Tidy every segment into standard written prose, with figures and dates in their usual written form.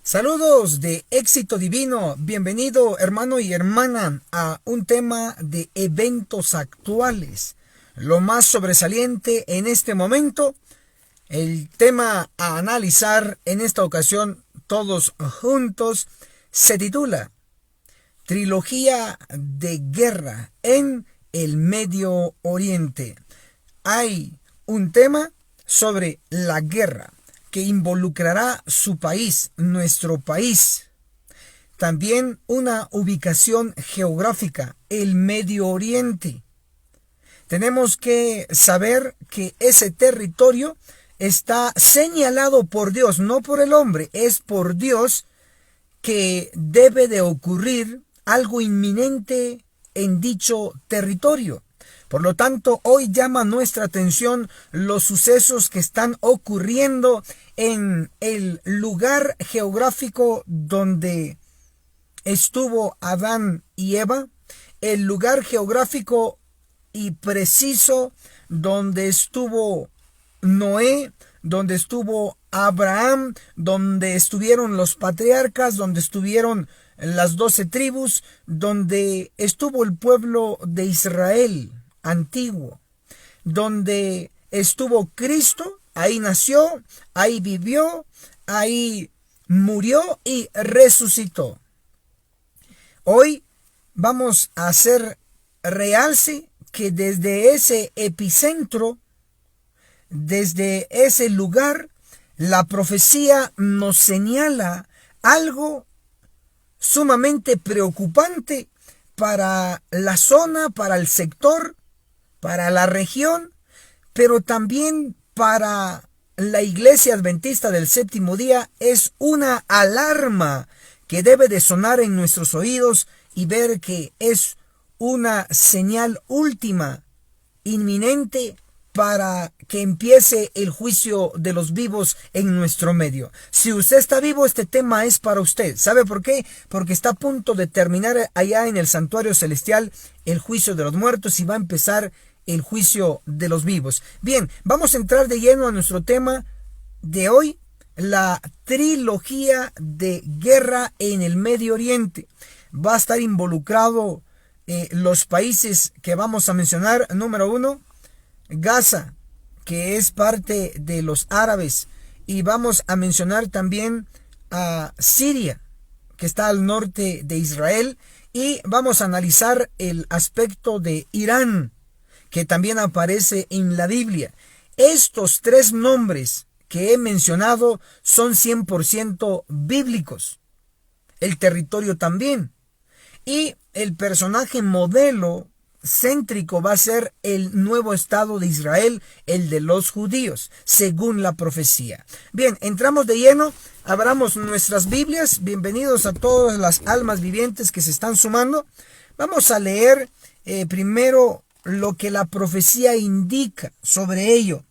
Saludos de éxito divino, bienvenido hermano y hermana a un tema de eventos actuales. Lo más sobresaliente en este momento, el tema a analizar en esta ocasión todos juntos, se titula Trilogía de guerra en el Medio Oriente. Hay un tema sobre la guerra que involucrará su país, nuestro país. También una ubicación geográfica, el Medio Oriente. Tenemos que saber que ese territorio está señalado por Dios, no por el hombre, es por Dios que debe de ocurrir algo inminente en dicho territorio. Por lo tanto, hoy llama nuestra atención los sucesos que están ocurriendo en el lugar geográfico donde estuvo Adán y Eva, el lugar geográfico y preciso donde estuvo Noé, donde estuvo Abraham, donde estuvieron los patriarcas, donde estuvieron las 12 tribus, donde estuvo el pueblo de Israel antiguo, donde estuvo Cristo, ahí nació, ahí vivió, ahí murió y resucitó. Hoy vamos a hacer realce que desde ese epicentro, desde ese lugar, la profecía nos señala algo sumamente preocupante para la zona, para el sector, para la región, pero también para la Iglesia Adventista del Séptimo Día. Es una alarma que debe de sonar en nuestros oídos y ver que es una señal última, inminente, para que empiece el juicio de los vivos en nuestro medio. Si usted está vivo, este tema es para usted. ¿Sabe por qué? Porque está a punto de terminar allá en el santuario celestial el juicio de los muertos y va a empezar el juicio de los vivos. Bien, vamos a entrar de lleno a nuestro tema de hoy, la trilogía de guerra en el Medio Oriente. Va a estar involucrado los países que vamos a mencionar. Número 1, Gaza, que es parte de los árabes, y vamos a mencionar también a Siria, que está al norte de Israel, y vamos a analizar el aspecto de Irán, que también aparece en la Biblia. Estos tres nombres que he mencionado son 100% bíblicos. El territorio también. Y el personaje modelo céntrico va a ser el nuevo Estado de Israel, el de los judíos, según la profecía. Bien, entramos de lleno, abramos nuestras Biblias. Bienvenidos a todas las almas vivientes que se están sumando. Vamos a leer primero lo que la profecía indica sobre ello.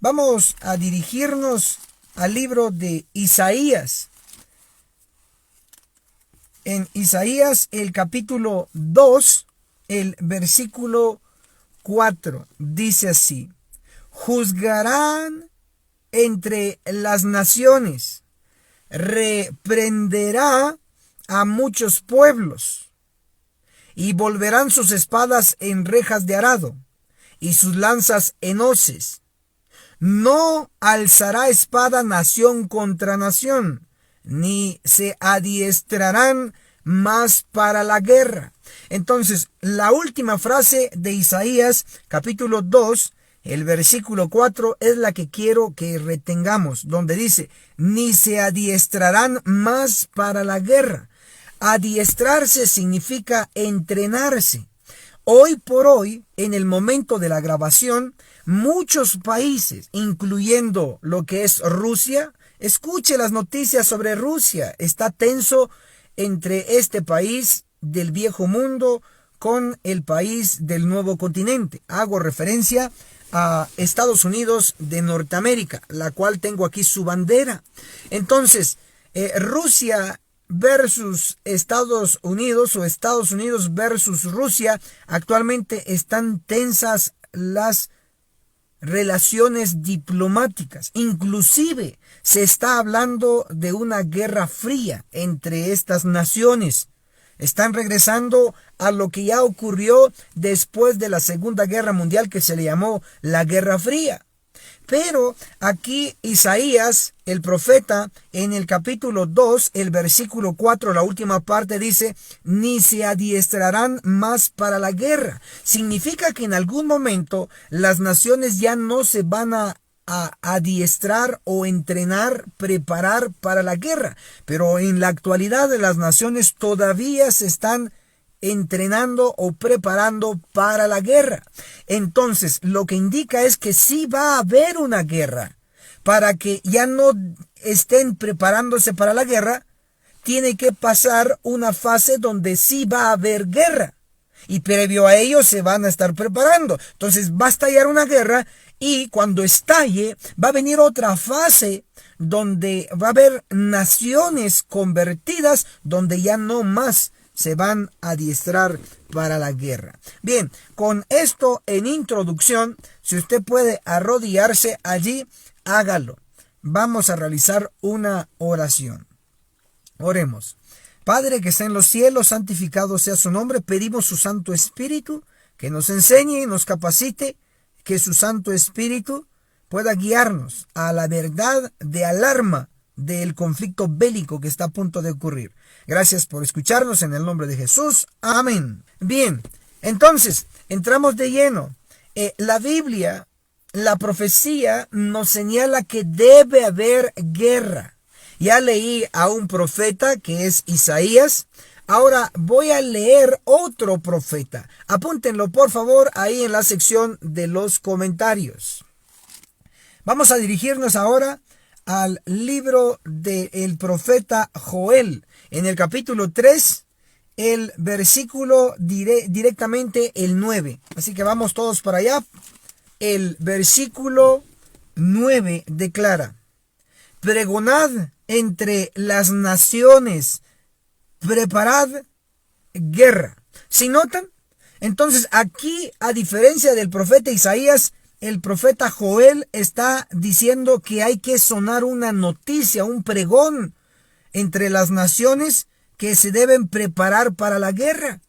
Vamos a dirigirnos al libro de Isaías. En Isaías, el capítulo 2, el versículo 4, dice así: juzgarán entre las naciones, reprenderá a muchos pueblos, y volverán sus espadas en rejas de arado, y sus lanzas en hoces. No alzará espada nación contra nación, ni se adiestrarán más para la guerra. Entonces, la última frase de Isaías, capítulo 2, el versículo 4, es la que quiero que retengamos, donde dice: ni se adiestrarán más para la guerra. Adiestrarse significa entrenarse. Hoy por hoy, en el momento de la grabación, muchos países, incluyendo lo que es Rusia, escuche las noticias sobre Rusia, está tenso entre este país del viejo mundo con el país del nuevo continente. Hago referencia a Estados Unidos de Norteamérica, la cual tengo aquí su bandera. Entonces, Rusia versus Estados Unidos o Estados Unidos versus Rusia, actualmente están tensas las relaciones diplomáticas. Inclusive se está hablando de una guerra fría entre estas naciones. Están regresando a lo que ya ocurrió después de la Segunda Guerra Mundial, que se le llamó la Guerra Fría. Pero aquí Isaías, el profeta, en el capítulo 2, el versículo 4, la última parte dice, ni se adiestrarán más para la guerra. Significa que en algún momento las naciones ya no se van a adiestrar o entrenar, preparar para la guerra. Pero en la actualidad las naciones todavía se están entrenando o preparando para la guerra. Entonces, lo que indica es que sí va a haber una guerra. Para que ya no estén preparándose para la guerra, tiene que pasar una fase donde sí va a haber guerra. Y previo a ello se van a estar preparando. Entonces va a estallar una guerra y cuando estalle va a venir otra fase donde va a haber naciones convertidas donde ya no más se van a adiestrar para la guerra. Bien, con esto en introducción, si usted puede arrodillarse allí, hágalo. Vamos a realizar una oración. Oremos. Padre que está en los cielos, santificado sea su nombre. Pedimos su Santo Espíritu que nos enseñe y nos capacite, que su Santo Espíritu pueda guiarnos a la verdad de alarma del conflicto bélico que está a punto de ocurrir. Gracias por escucharnos en el nombre de Jesús. Amén. Bien, entonces, entramos de lleno. La Biblia, la profecía nos señala que debe haber guerra. Ya leí a un profeta que es Isaías. Ahora voy a leer otro profeta. Apúntenlo por favor ahí en la sección de los comentarios. Vamos a dirigirnos ahora al libro del profeta Joel, en el capítulo 3, el versículo directamente el 9. Así que vamos todos para allá. El versículo 9 declara: pregonad entre las naciones, preparad guerra. ¿Sí notan? Entonces aquí, a diferencia del profeta Isaías, el profeta Joel está diciendo que hay que sonar una noticia, un pregón entre las naciones que se deben preparar para la guerra.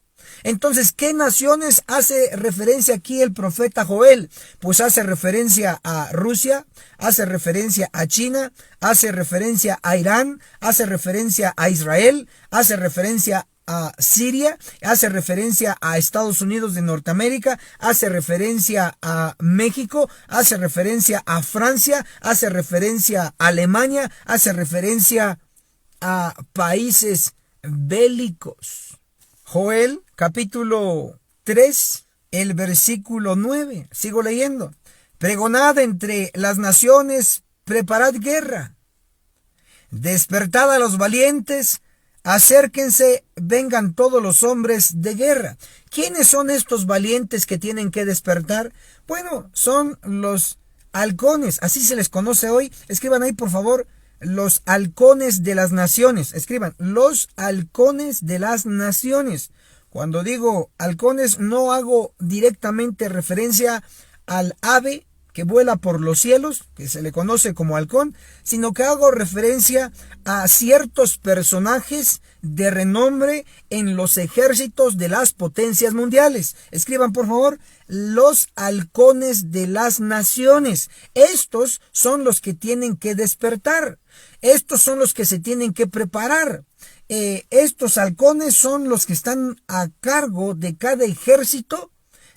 Entonces, ¿qué naciones hace referencia aquí el profeta Joel? Pues hace referencia a Rusia, hace referencia a China, hace referencia a Irán, hace referencia a Israel, hace referencia a Siria, hace referencia a Estados Unidos de Norteamérica, hace referencia a México, hace referencia a Francia, hace referencia a Alemania, hace referencia a países bélicos. Joel, capítulo 3, el versículo 9. Sigo leyendo. Pregonad entre las naciones, preparad guerra. Despertad a los valientes, acérquense, vengan todos los hombres de guerra. ¿Quiénes son estos valientes que tienen que despertar? Bueno, son los halcones, así se les conoce hoy. Escriban ahí, por favor, los halcones de las naciones. Escriban, los halcones de las naciones. Cuando digo halcones, no hago directamente referencia al ave que vuela por los cielos, que se le conoce como halcón, sino que hago referencia a ciertos personajes de renombre en los ejércitos de las potencias mundiales. Escriban, por favor, los halcones de las naciones. Estos son los que tienen que despertar. Estos son los que se tienen que preparar. Estos halcones son los que están a cargo de cada ejército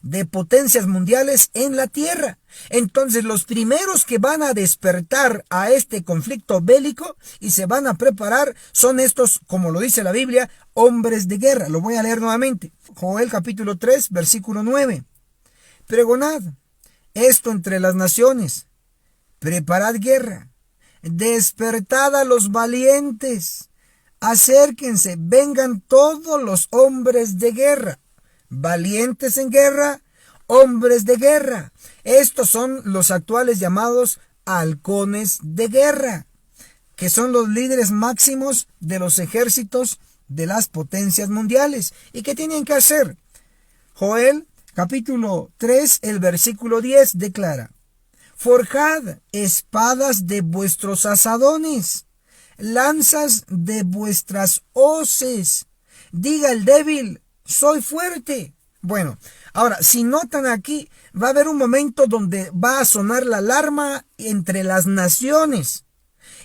de potencias mundiales en la tierra. Entonces los primeros que van a despertar a este conflicto bélico y se van a preparar son estos, como lo dice la Biblia, hombres de guerra. Lo voy a leer nuevamente. Joel capítulo 3, versículo 9. Pregonad esto entre las naciones, preparad guerra, despertad a los valientes, acérquense, vengan todos los hombres de guerra. Valientes en guerra, hombres de guerra. Estos son los actuales llamados halcones de guerra, que son los líderes máximos de los ejércitos de las potencias mundiales. ¿Y qué tienen que hacer? Joel, capítulo 3, el versículo 10 declara: Forjad espadas de vuestros asadones, lanzas de vuestras hoces. Diga el débil, soy fuerte. Bueno, ahora, si notan aquí, va a haber un momento donde va a sonar la alarma entre las naciones.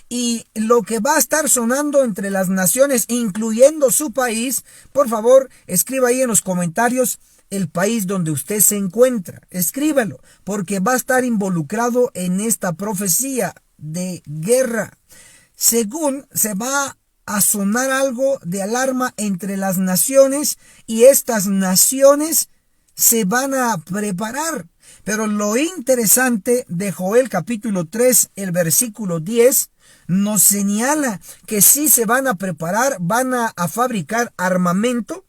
Y lo que va a estar sonando entre las naciones, incluyendo su país, por favor, escriba ahí en los comentarios el país donde usted se encuentra. Escríbalo, porque va a estar involucrado en esta profecía de guerra. Según se va a sonar algo de alarma entre las naciones y estas naciones se van a preparar. Pero lo interesante de Joel capítulo 3, el versículo 10, nos señala que sí se van a preparar, van a fabricar armamento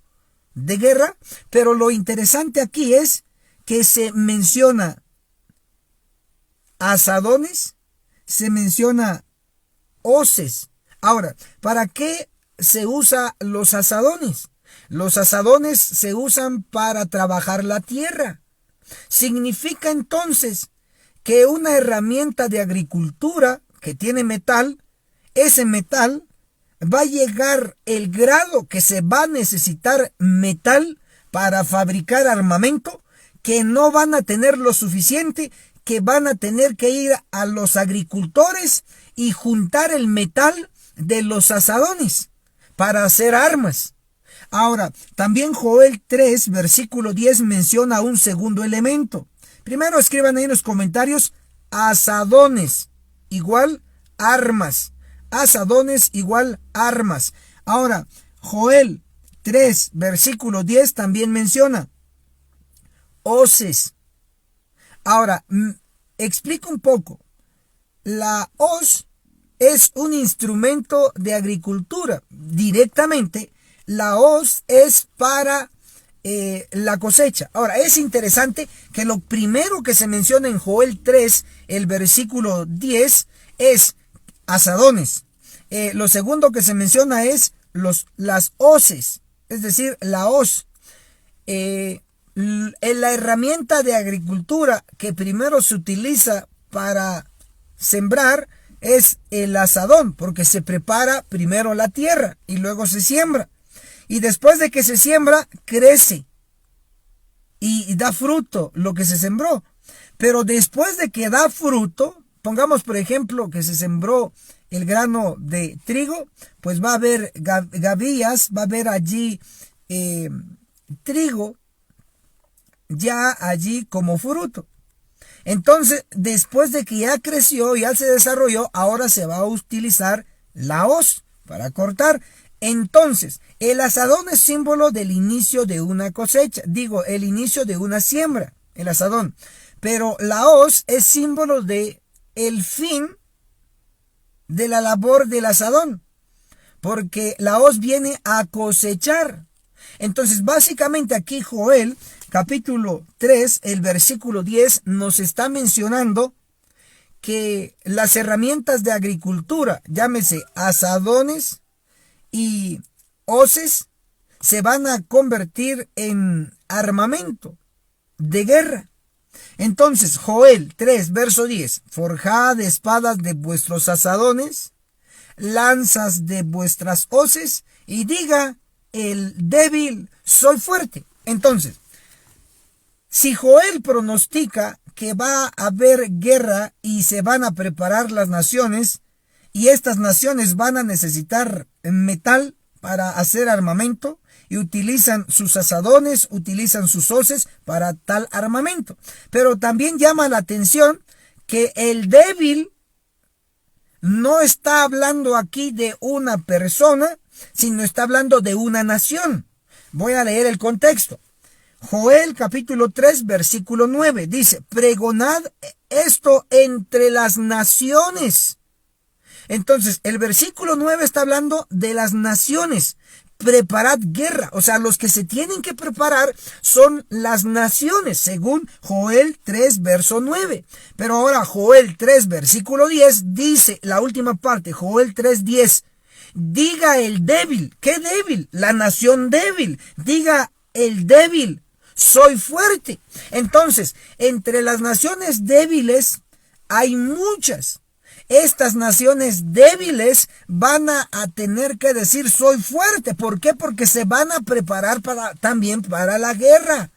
de guerra, pero lo interesante aquí es que se menciona asadones, se menciona hoces. Ahora, ¿para qué se usa los asadones? Los asadones se usan para trabajar la tierra. Significa entonces que una herramienta de agricultura que tiene metal, ese metal va a llegar el grado que se va a necesitar metal para fabricar armamento, que no van a tener lo suficiente, que van a tener que ir a los agricultores y juntar el metal de los asadones para hacer armas. Ahora, también Joel 3, versículo 10 menciona un segundo elemento. Primero escriban ahí en los comentarios, asadones igual armas. Asadones igual armas. Ahora, Joel 3, versículo 10 también menciona hoces. Ahora, explico un poco. La hoz es un instrumento de agricultura. Directamente, la hoz es para la cosecha. Ahora, es interesante que lo primero que se menciona en Joel 3, el versículo 10, es asadones. Lo segundo que se menciona es las hoces, es decir, la hoz. La herramienta de agricultura que primero se utiliza para sembrar es el asadón, porque se prepara primero la tierra y luego se siembra. Y después de que se siembra, crece y da fruto lo que se sembró. Pero después de que da fruto, pongamos por ejemplo que se sembró el grano de trigo, pues va a haber gavillas, va a haber allí trigo ya allí como fruto. Entonces, después de que ya creció, ya se desarrolló, ahora se va a utilizar la hoz para cortar. Entonces, el asadón es símbolo del inicio de una cosecha, digo, el inicio de una siembra, el asadón. Pero la hoz es símbolo de el fin de la labor del asadón, porque la hoz viene a cosechar. Entonces, básicamente aquí Joel, capítulo 3, el versículo 10, nos está mencionando que las herramientas de agricultura, llámese asadones y hoces, se van a convertir en armamento de guerra. Entonces, Joel 3, verso 10, forjad espadas de vuestros asadones, lanzas de vuestras hoces, y diga el débil, soy fuerte. Entonces, si Joel pronostica que va a haber guerra y se van a preparar las naciones, y estas naciones van a necesitar metal para hacer armamento, y utilizan sus asadones, utilizan sus hoces para tal armamento. Pero también llama la atención que el débil no está hablando aquí de una persona, sino está hablando de una nación. Voy a leer el contexto. Joel capítulo 3 versículo 9 dice, pregonad esto entre las naciones. Entonces, el versículo 9 está hablando de las naciones. Preparad guerra, o sea, los que se tienen que preparar son las naciones, según Joel 3, verso 9. Pero ahora Joel 3, versículo 10, dice la última parte, Joel 3, 10, diga el débil, ¿qué débil? La nación débil, diga el débil, soy fuerte. Entonces, entre las naciones débiles hay muchas. Estas naciones débiles van a tener que decir soy fuerte. ¿Por qué? Porque se van a preparar también para la guerra.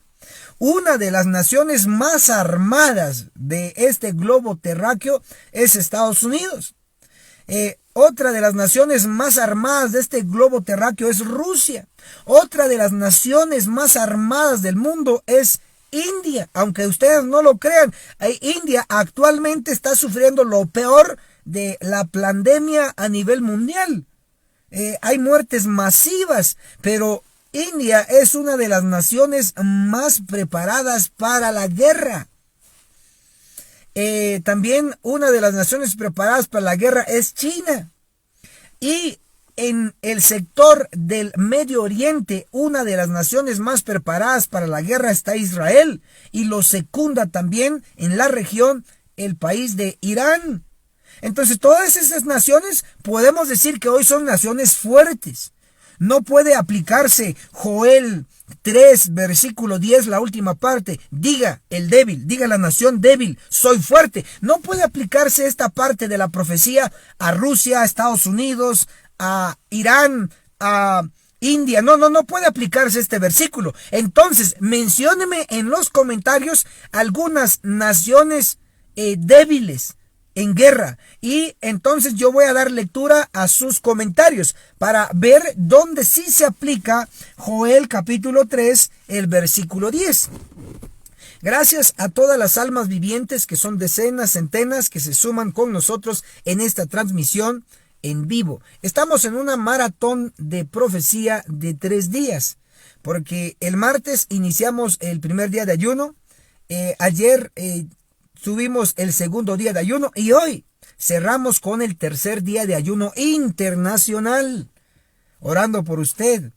Una de las naciones más armadas de este globo terráqueo es Estados Unidos. Otra de las naciones más armadas de este globo terráqueo es Rusia. Otra de las naciones más armadas del mundo es India. Aunque ustedes no lo crean, India actualmente está sufriendo lo peor de la pandemia a nivel mundial. Hay muertes masivas, pero India es una de las naciones más preparadas para la guerra. También una de las naciones preparadas para la guerra es China. Y en el sector del Medio Oriente, una de las naciones más preparadas para la guerra está Israel. Y lo secunda también en la región el país de Irán. Entonces, todas esas naciones podemos decir que hoy son naciones fuertes. No puede aplicarse Joel 3, versículo 10, la última parte. Diga el débil, diga la nación débil, soy fuerte. No puede aplicarse esta parte de la profecía a Rusia, a Estados Unidos, a Irán, a India. No puede aplicarse este versículo. Entonces, mencióneme en los comentarios algunas naciones débiles en guerra, y entonces yo voy a dar lectura a sus comentarios para ver dónde sí se aplica Joel capítulo 3, el versículo 10. Gracias a todas las almas vivientes, que son decenas, centenas, que se suman con nosotros en esta transmisión en vivo. Estamos en una maratón de profecía de 3 días, porque el martes iniciamos el primer día de ayuno, ayer tuvimos el segundo día de ayuno y hoy cerramos con el tercer día de ayuno internacional, orando por usted.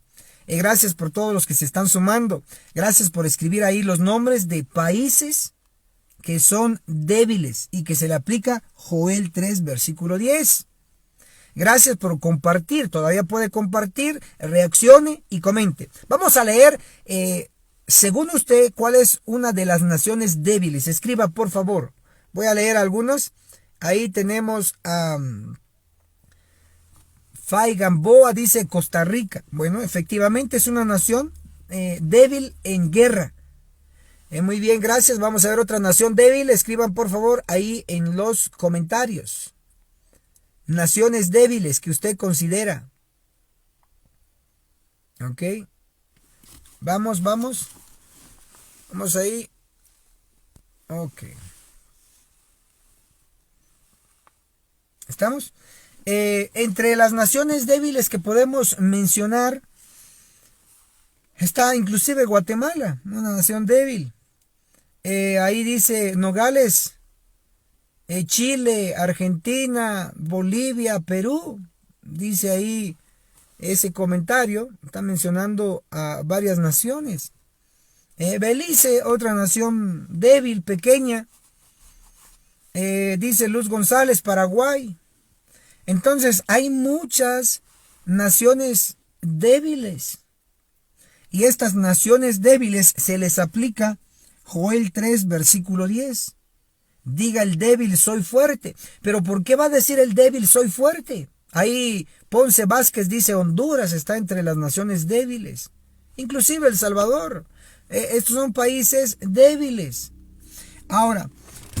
Gracias por todos los que se están sumando. Gracias por escribir ahí los nombres de países que son débiles y que se le aplica Joel 3, versículo 10. Gracias por compartir. Todavía puede compartir, reaccione y comente. Vamos a leer, según usted, ¿cuál es una de las naciones débiles? Escriba, por favor. Voy a leer algunos. Ahí tenemos a Fay Gamboa, dice Costa Rica. Bueno, efectivamente es una nación débil en guerra. Muy bien, gracias. Vamos a ver otra nación débil. Escriban, por favor, ahí en los comentarios. Naciones débiles que usted considera. Ok. Vamos ahí. Ok. ¿Estamos? Entre las naciones débiles que podemos mencionar está inclusive Guatemala, una nación débil. Ahí dice Nogales, Chile, Argentina, Bolivia, Perú. Dice ahí ese comentario, está mencionando a varias naciones. Belice, otra nación débil, pequeña. Dice Luz González, Paraguay. Entonces hay muchas naciones débiles. Y estas naciones débiles se les aplica Joel 3, versículo 10. Diga el débil, soy fuerte. Pero ¿por qué va a decir el débil, soy fuerte? Ahí Ponce Vázquez dice Honduras está entre las naciones débiles. Inclusive El Salvador. Estos son países débiles. Ahora,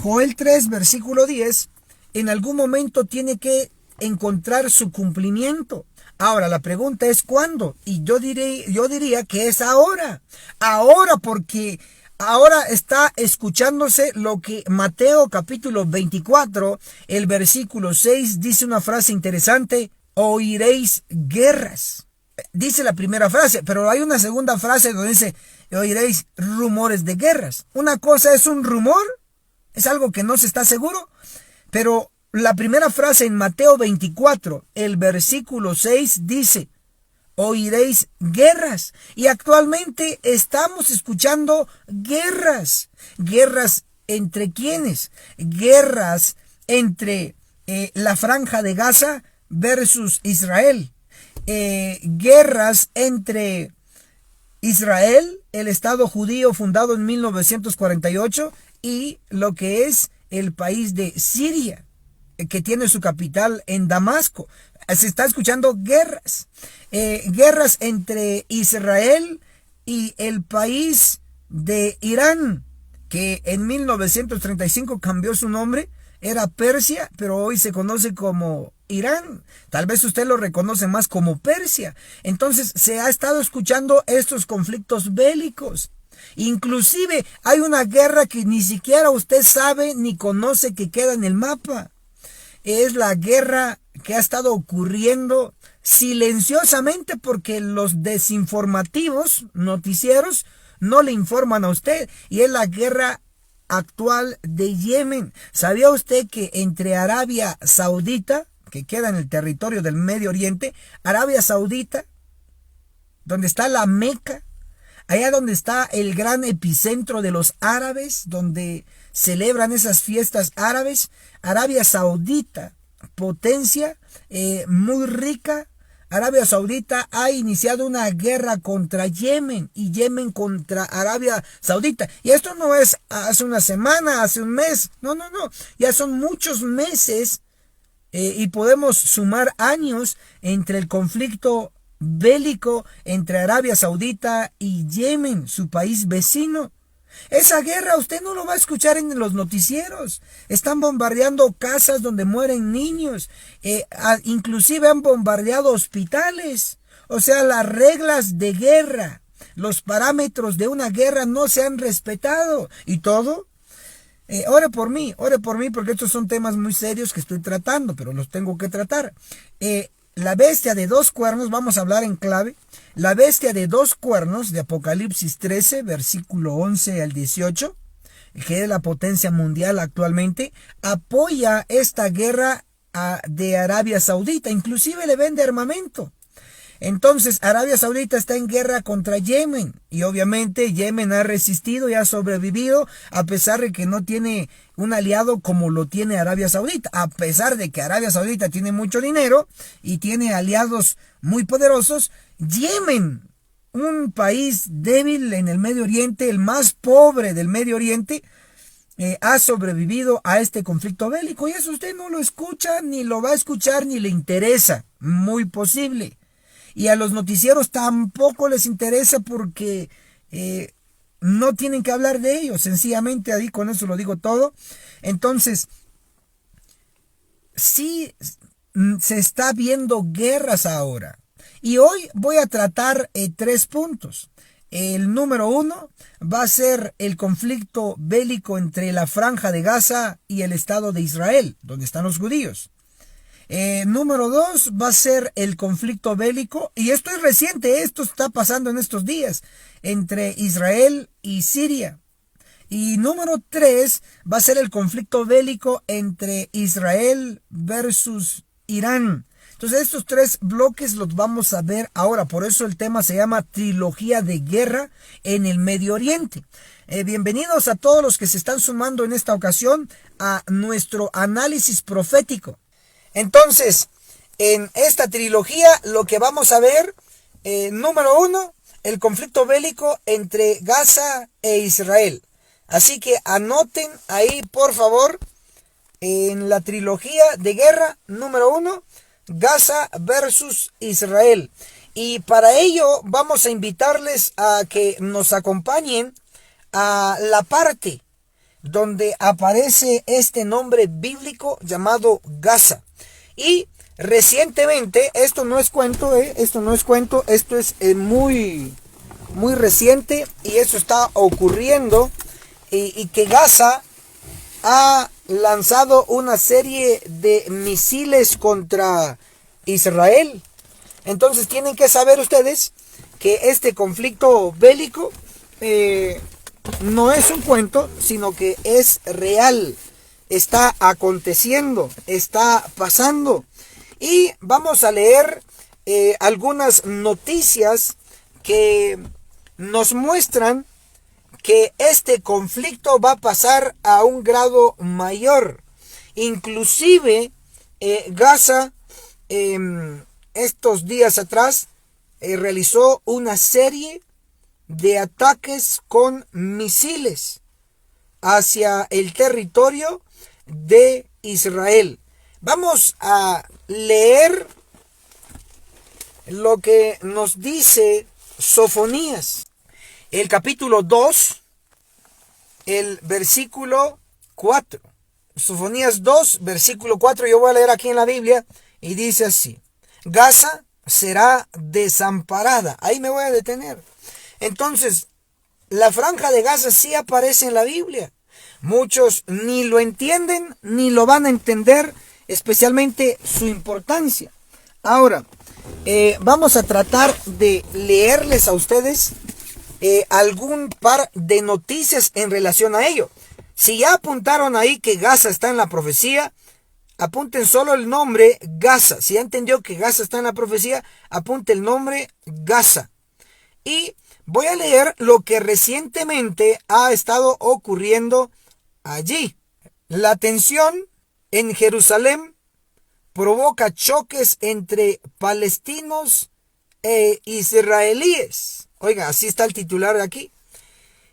Joel 3, versículo 10, en algún momento tiene que encontrar su cumplimiento. Ahora, la pregunta es ¿cuándo? Y yo diría que es ahora. Ahora, porque ahora está escuchándose lo que Mateo capítulo 24, el versículo 6, dice una frase interesante: oiréis guerras. Dice la primera frase, pero hay una segunda frase donde dice: oiréis rumores de guerras. Una cosa es un rumor, es algo que no se está seguro, pero la primera frase en Mateo 24, el versículo 6 dice: oiréis guerras. Y actualmente estamos escuchando guerras. ¿Guerras entre quiénes? Guerras entre la Franja de Gaza versus Israel. Guerras entre Israel, el Estado judío fundado en 1948, y lo que es el país de Siria, que tiene su capital en Damasco. Se está escuchando guerras entre Israel y el país de Irán, que en 1935 cambió su nombre, era Persia, pero hoy se conoce como Irán. Tal vez usted lo reconoce más como Persia. Entonces se ha estado escuchando estos conflictos bélicos. Inclusive hay una guerra que ni siquiera usted sabe ni conoce que queda en el mapa. Es la guerra que ha estado ocurriendo silenciosamente porque los desinformativos noticieros no le informan a usted, y es la guerra actual de Yemen. ¿Sabía usted que entre Arabia Saudita, que queda en el territorio del Medio Oriente, Arabia Saudita, donde está la Meca, allá donde está el gran epicentro de los árabes, donde celebran esas fiestas árabes, Arabia Saudita, potencia muy rica, Arabia Saudita ha iniciado una guerra contra Yemen y Yemen contra Arabia Saudita. Y esto no es hace una semana, hace un mes, no, ya son muchos meses y podemos sumar años entre el conflicto bélico entre Arabia Saudita y Yemen, su país vecino. Esa guerra usted no lo va a escuchar en los noticieros. Están bombardeando casas donde mueren niños. Inclusive han bombardeado hospitales. O sea, las reglas de guerra, los parámetros de una guerra no se han respetado. ¿Y todo? Ore por mí porque estos son temas muy serios que estoy tratando, pero los tengo que tratar. La bestia de dos cuernos, vamos a hablar en clave. La bestia de dos cuernos de Apocalipsis 13, versículo 11 al 18, que es la potencia mundial actualmente, apoya esta guerra de Arabia Saudita, inclusive le vende armamento. Entonces Arabia Saudita está en guerra contra Yemen y obviamente Yemen ha resistido y ha sobrevivido a pesar de que no tiene un aliado como lo tiene Arabia Saudita, a pesar de que Arabia Saudita tiene mucho dinero y tiene aliados muy poderosos. Yemen, un país débil en el Medio Oriente, el más pobre del Medio Oriente, ha sobrevivido a este conflicto bélico y eso usted no lo escucha, ni lo va a escuchar, ni le interesa, muy posible. Y a los noticieros tampoco les interesa porque no tienen que hablar de ellos. Sencillamente ahí con eso lo digo todo. Entonces, sí se está viendo guerras ahora. Y hoy voy a tratar 3 puntos. El número 1 va a ser el conflicto bélico entre la Franja de Gaza y el Estado de Israel, donde están los judíos. Número 2 va a ser el conflicto bélico, y esto es reciente, esto está pasando en estos días, entre Israel y Siria. Y número 3 va a ser el conflicto bélico entre Israel versus Irán. Entonces estos 3 bloques los vamos a ver ahora, por eso el tema se llama Trilogía de Guerra en el Medio Oriente. Bienvenidos a todos los que se están sumando en esta ocasión a nuestro análisis profético. Entonces, en esta trilogía lo que vamos a ver, número 1, el conflicto bélico entre Gaza e Israel. Así que anoten ahí, por favor, en la trilogía de guerra, número 1, Gaza versus Israel. Y para ello vamos a invitarles a que nos acompañen a la parte donde aparece este nombre bíblico llamado Gaza. Y recientemente, esto no es cuento, esto es muy reciente y eso está ocurriendo y que Gaza ha lanzado una serie de misiles contra Israel. Entonces tienen que saber ustedes que este conflicto bélico no es un cuento, sino que es real. Está aconteciendo, está pasando. Y vamos a leer algunas noticias que nos muestran que este conflicto va a pasar a un grado mayor. Inclusive Gaza estos días atrás realizó una serie de ataques con misiles hacia el territorio de Israel. Vamos a leer lo que nos dice Sofonías, el capítulo 2, el versículo 4. Sofonías 2, versículo 4, yo voy a leer aquí en la Biblia y dice así: Gaza será desamparada. Ahí me voy a detener. Entonces, la franja de Gaza sí aparece en la Biblia. Muchos ni lo entienden ni lo van a entender, especialmente su importancia. Ahora, vamos a tratar de leerles a ustedes algún par de noticias en relación a ello. Si ya apuntaron ahí que Gaza está en la profecía, apunten solo el nombre Gaza. Si ya entendió que Gaza está en la profecía, apunte el nombre Gaza. Y voy a leer lo que recientemente ha estado ocurriendo allí. La tensión en Jerusalén provoca choques entre palestinos e israelíes. Oiga, así está el titular de aquí.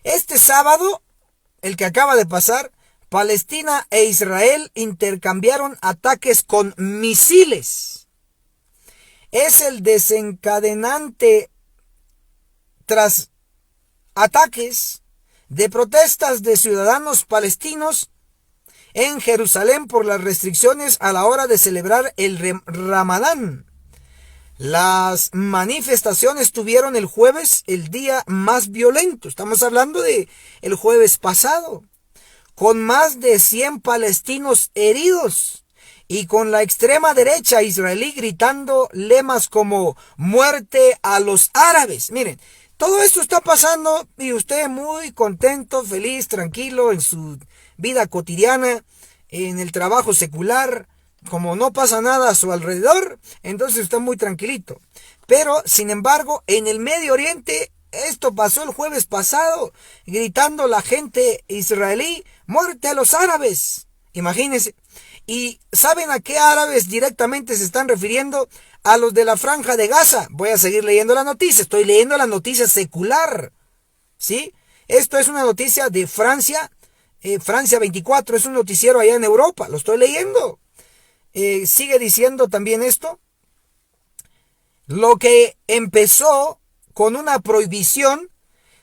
Este sábado, el que acaba de pasar, Palestina e Israel intercambiaron ataques con misiles. Es el desencadenante tras ataques de protestas de ciudadanos palestinos en Jerusalén por las restricciones a la hora de celebrar el Ramadán. Las manifestaciones tuvieron el jueves el día más violento. Estamos hablando de el jueves pasado, con más de 100 palestinos heridos y con la extrema derecha israelí gritando lemas como muerte a los árabes. Miren, todo esto está pasando y usted muy contento, feliz, tranquilo en su vida cotidiana, en el trabajo secular, como no pasa nada a su alrededor, entonces está muy tranquilito. Pero, sin embargo, en el Medio Oriente, esto pasó el jueves pasado, gritando la gente israelí, muerte a los árabes. Imagínense. ¿Y saben a qué árabes directamente se están refiriendo? A los de la franja de Gaza. Voy a seguir leyendo la noticia. Estoy leyendo la noticia secular. ¿Sí? Esto es una noticia de Francia. Francia 24 es un noticiero allá en Europa. Lo estoy leyendo. Sigue diciendo también esto. Lo que empezó con una prohibición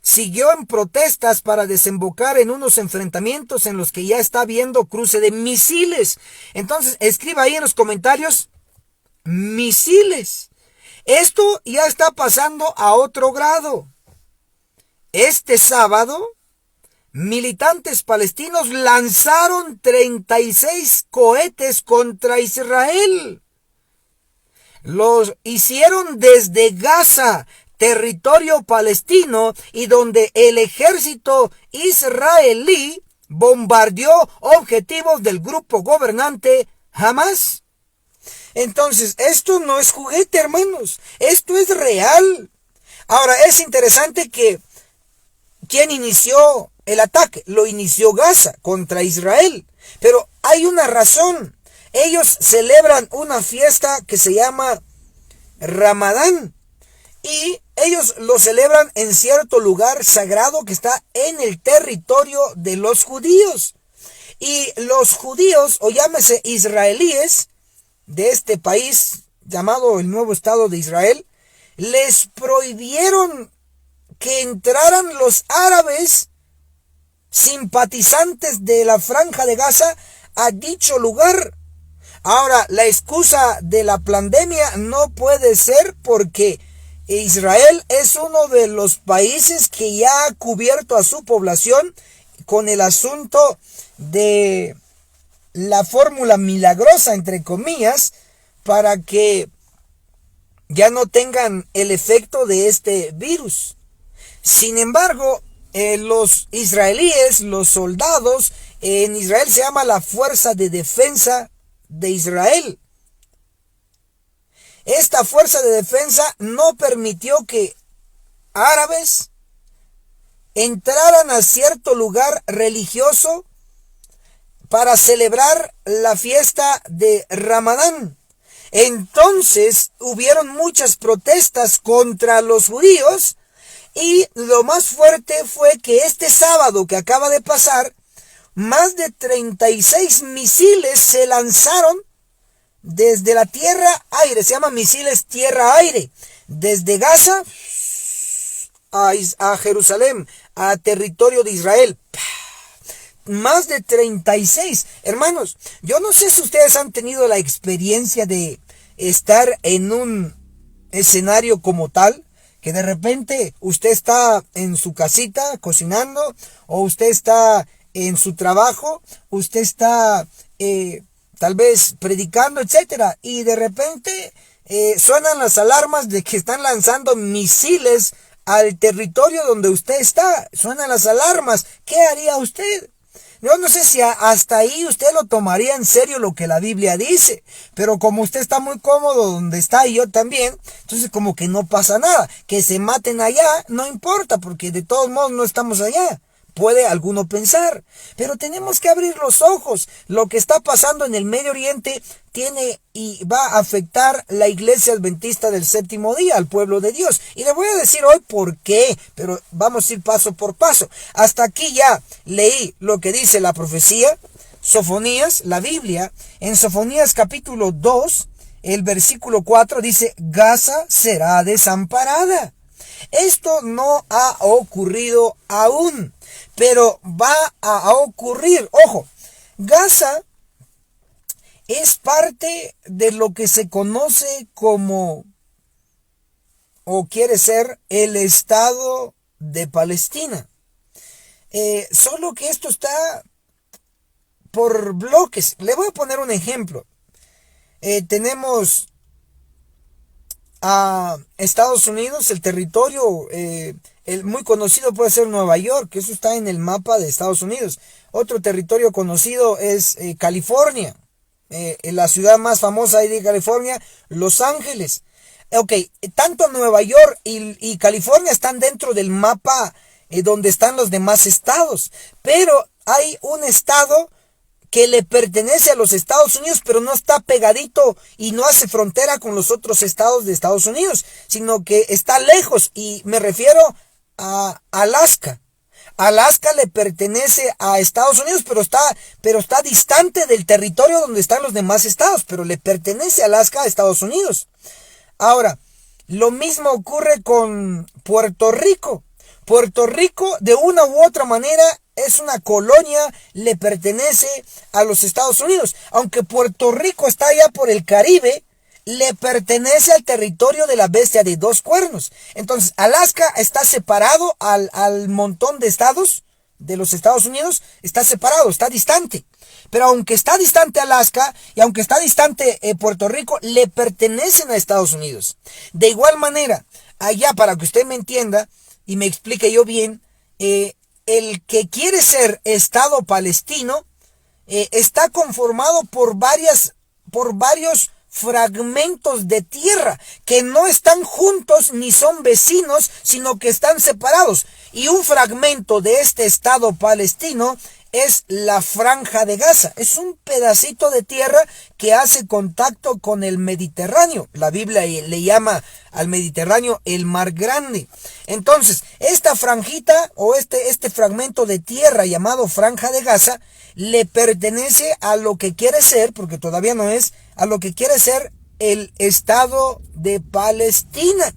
siguió en protestas para desembocar en unos enfrentamientos en los que ya está habiendo cruce de misiles. Entonces, escriba ahí en los comentarios, misiles. Esto ya está pasando a otro grado. Este sábado, militantes palestinos lanzaron 36 cohetes contra Israel. Los hicieron desde Gaza, territorio palestino, y donde el ejército israelí bombardeó objetivos del grupo gobernante Hamas. Entonces, esto no es juguete, hermanos. Esto es real. Ahora, es interesante que ¿quién inició el ataque? Lo inició Gaza contra Israel. Pero hay una razón. Ellos celebran una fiesta que se llama Ramadán. Y ellos lo celebran en cierto lugar sagrado que está en el territorio de los judíos. Y los judíos, o llámese israelíes, de este país llamado el Nuevo Estado de Israel, les prohibieron que entraran los árabes simpatizantes de la franja de Gaza a dicho lugar. Ahora, la excusa de la pandemia no puede ser porque Israel es uno de los países que ya ha cubierto a su población con el asunto de la fórmula milagrosa, entre comillas, para que ya no tengan el efecto de este virus. Sin embargo, los israelíes, los soldados, en Israel se llama la Fuerza de Defensa de Israel. Esta fuerza de defensa no permitió que árabes entraran a cierto lugar religioso para celebrar la fiesta de Ramadán. Entonces hubieron muchas protestas contra los judíos y lo más fuerte fue que este sábado que acaba de pasar, más de 36 misiles se lanzaron desde la tierra-aire, se llaman misiles tierra-aire, desde Gaza a Jerusalén, a territorio de Israel. Más de 36. Hermanos, yo no sé si ustedes han tenido la experiencia de estar en un escenario como tal, que de repente usted está en su casita cocinando, o usted está en su trabajo, usted está tal vez predicando, etcétera, y de repente suenan las alarmas de que están lanzando misiles al territorio donde usted está. Suenan las alarmas. ¿Qué haría usted? Yo no sé si hasta ahí usted lo tomaría en serio lo que la Biblia dice, pero como usted está muy cómodo donde está y yo también, entonces como que no pasa nada. Que se maten allá, no importa, porque de todos modos no estamos allá. Puede alguno pensar, pero tenemos que abrir los ojos. Lo que está pasando en el Medio Oriente tiene y va a afectar la iglesia adventista del séptimo día, al pueblo de Dios. Y le voy a decir hoy por qué, pero vamos a ir paso por paso. Hasta aquí ya leí lo que dice la profecía, Sofonías, la Biblia. En Sofonías capítulo 2, el versículo 4 dice, Gaza será desamparada. Esto no ha ocurrido aún, pero va a ocurrir. Ojo, Gaza es parte de lo que se conoce como, o quiere ser, el Estado de Palestina. Solo que esto está por bloques. Le voy a poner un ejemplo. Tenemos a Estados Unidos, el territorio, el muy conocido puede ser Nueva York, que eso está en el mapa de Estados Unidos. Otro territorio conocido es California, la ciudad más famosa ahí de California, Los Ángeles. Ok, tanto Nueva York y California están dentro del mapa donde están los demás estados, pero hay un estado que le pertenece a los Estados Unidos, pero no está pegadito y no hace frontera con los otros estados de Estados Unidos, sino que está lejos, y me refiero a Alaska. Alaska le pertenece a Estados Unidos, pero está distante del territorio donde están los demás estados, pero le pertenece Alaska a Estados Unidos. Ahora, lo mismo ocurre con Puerto Rico. Puerto Rico, de una u otra manera, es una colonia, le pertenece a los Estados Unidos. Aunque Puerto Rico está allá por el Caribe, le pertenece al territorio de la bestia de dos cuernos. Entonces, Alaska está separado al montón de estados de los Estados Unidos, está separado, está distante. Pero aunque está distante Alaska y aunque está distante Puerto Rico, le pertenecen a Estados Unidos. De igual manera, allá, para que usted me entienda y me explique yo bien, el que quiere ser Estado palestino está conformado por varios fragmentos de tierra que no están juntos ni son vecinos, sino que están separados. Y un fragmento de este Estado palestino es la Franja de Gaza. Es un pedacito de tierra que hace contacto con el Mediterráneo. La Biblia le llama al Mediterráneo el Mar Grande. Entonces, esta franjita o este fragmento de tierra llamado Franja de Gaza le pertenece a lo que quiere ser, porque todavía no es, a lo que quiere ser el Estado de Palestina.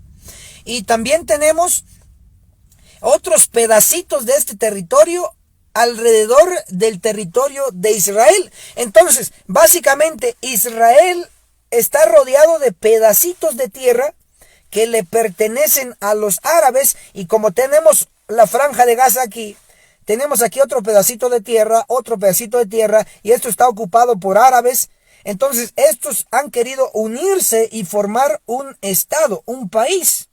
Y también tenemos otros pedacitos de este territorio alrededor del territorio de Israel. Entonces, básicamente, Israel está rodeado de pedacitos de tierra que le pertenecen a los árabes, y como tenemos la Franja de Gaza aquí, tenemos aquí otro pedacito de tierra, y esto está ocupado por árabes. Entonces, estos han querido unirse y formar un estado, un país.